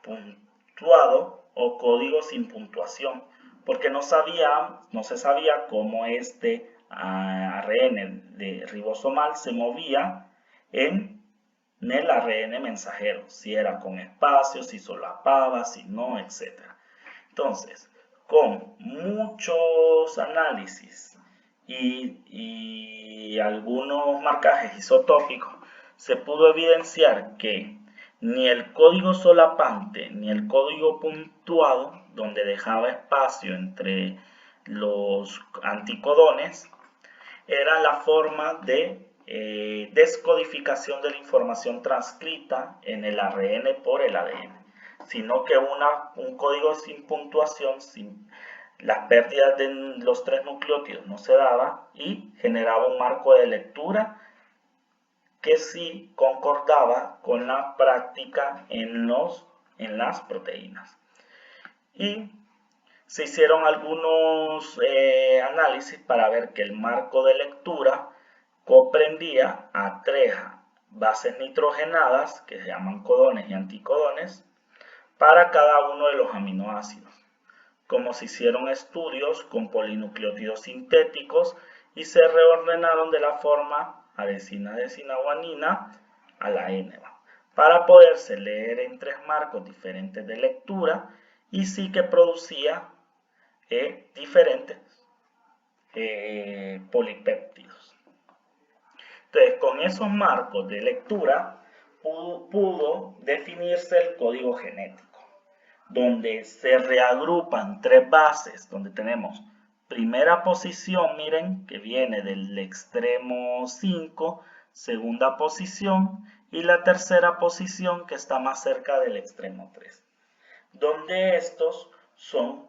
puntuado o código sin puntuación, porque no se sabía cómo ARN de ribosomal se movía en el ARN mensajero, si era con espacio, si solapaba, si no, etc. Entonces, con muchos análisis y algunos marcajes isotópicos, se pudo evidenciar que ni el código solapante ni el código puntuado, donde dejaba espacio entre los anticodones, era la forma de descodificación de la información transcrita en el ARN por el ADN, sino que un código sin puntuación, sin las pérdidas de los 3 nucleótidos no se daba y generaba un marco de lectura que sí concordaba con la práctica en las proteínas. Y se hicieron algunos análisis para ver que el marco de lectura comprendía a 3 bases nitrogenadas, que se llaman codones y anticodones, para cada uno de los aminoácidos. Como se hicieron estudios con polinucleótidos sintéticos y se reordenaron de la forma adesina-adesina-guanina a la ENVA, para poderse leer en 3 marcos diferentes de lectura y sí que producía diferentes polipéptidos. Entonces, con esos marcos de lectura pudo definirse el código genético, donde se reagrupan 3 bases, donde tenemos primera posición, miren, que viene del extremo 5, segunda posición, y la tercera posición que está más cerca del extremo 3, donde estos son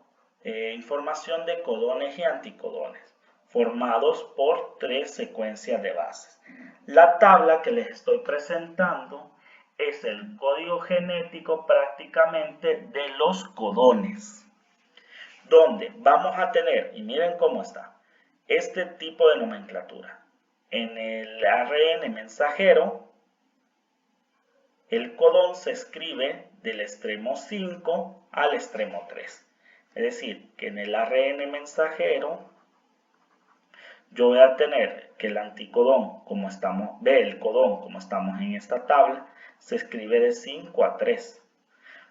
información de codones y anticodones, formados por 3 secuencias de bases. La tabla que les estoy presentando es el código genético prácticamente de los codones, donde vamos a tener, y miren cómo está, este tipo de nomenclatura. En el ARN mensajero, el codón se escribe del extremo 5 al extremo 3. Es decir, que en el ARN mensajero yo voy a tener que el anticodón, el codón como estamos en esta tabla, se escribe de 5 a 3.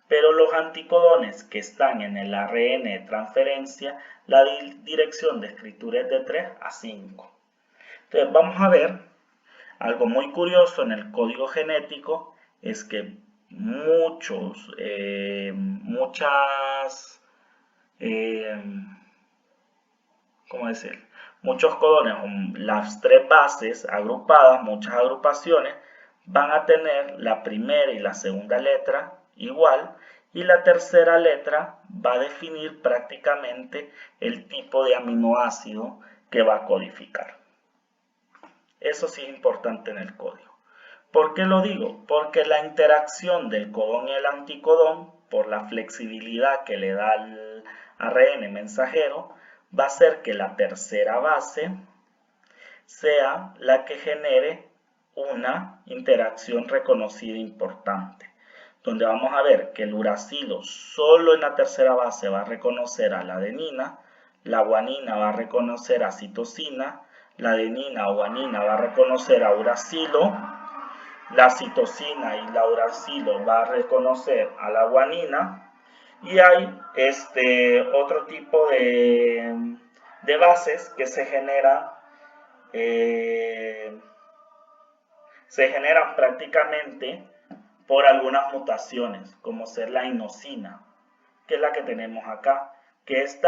Pero los anticodones que están en el ARN de transferencia, la dirección de escritura es de 3 a 5. Entonces vamos a ver algo muy curioso en el código genético, es que muchas, ¿cómo decir? Muchos codones, las tres bases agrupadas, muchas agrupaciones, van a tener la primera y la segunda letra igual, y la tercera letra va a definir prácticamente el tipo de aminoácido que va a codificar. Eso sí es importante en el código. ¿Por qué lo digo? Porque la interacción del codón y el anticodón, por la flexibilidad que le da el ARN mensajero, va a hacer que la tercera base sea la que genere una interacción reconocida importante, donde vamos a ver que el uracilo solo en la tercera base va a reconocer a la adenina, la guanina va a reconocer a citosina, la adenina o guanina va a reconocer a uracilo, la citosina y la uracilo va a reconocer a la guanina, y hay otro tipo de bases que se generan prácticamente por algunas mutaciones, como ser la inosina, que es la que tenemos acá, que este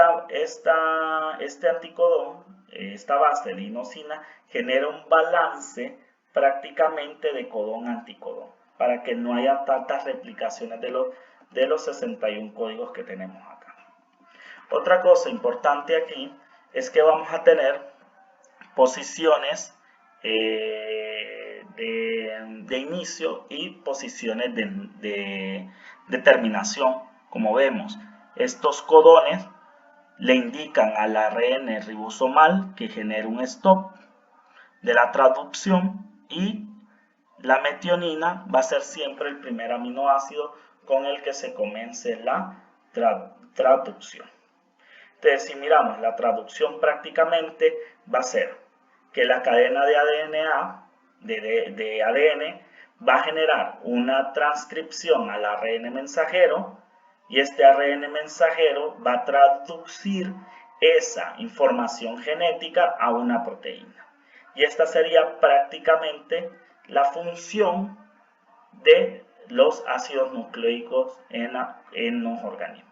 anticodón, esta base de inosina, genera un balance prácticamente de codón-anticodón, para que no haya tantas replicaciones de los 61 códigos que tenemos acá. Otra cosa importante aquí es que vamos a tener posiciones de inicio y posiciones de terminación. Como vemos, estos codones le indican al ARN ribosomal que genera un stop de la traducción, y la metionina va a ser siempre el primer aminoácido con el que se comience la traducción. Entonces, si miramos la traducción, prácticamente va a ser que la cadena de ADN va a generar una transcripción al ARN mensajero, y este ARN mensajero va a traducir esa información genética a una proteína. Y esta sería prácticamente la función de los ácidos nucleicos en los organismos.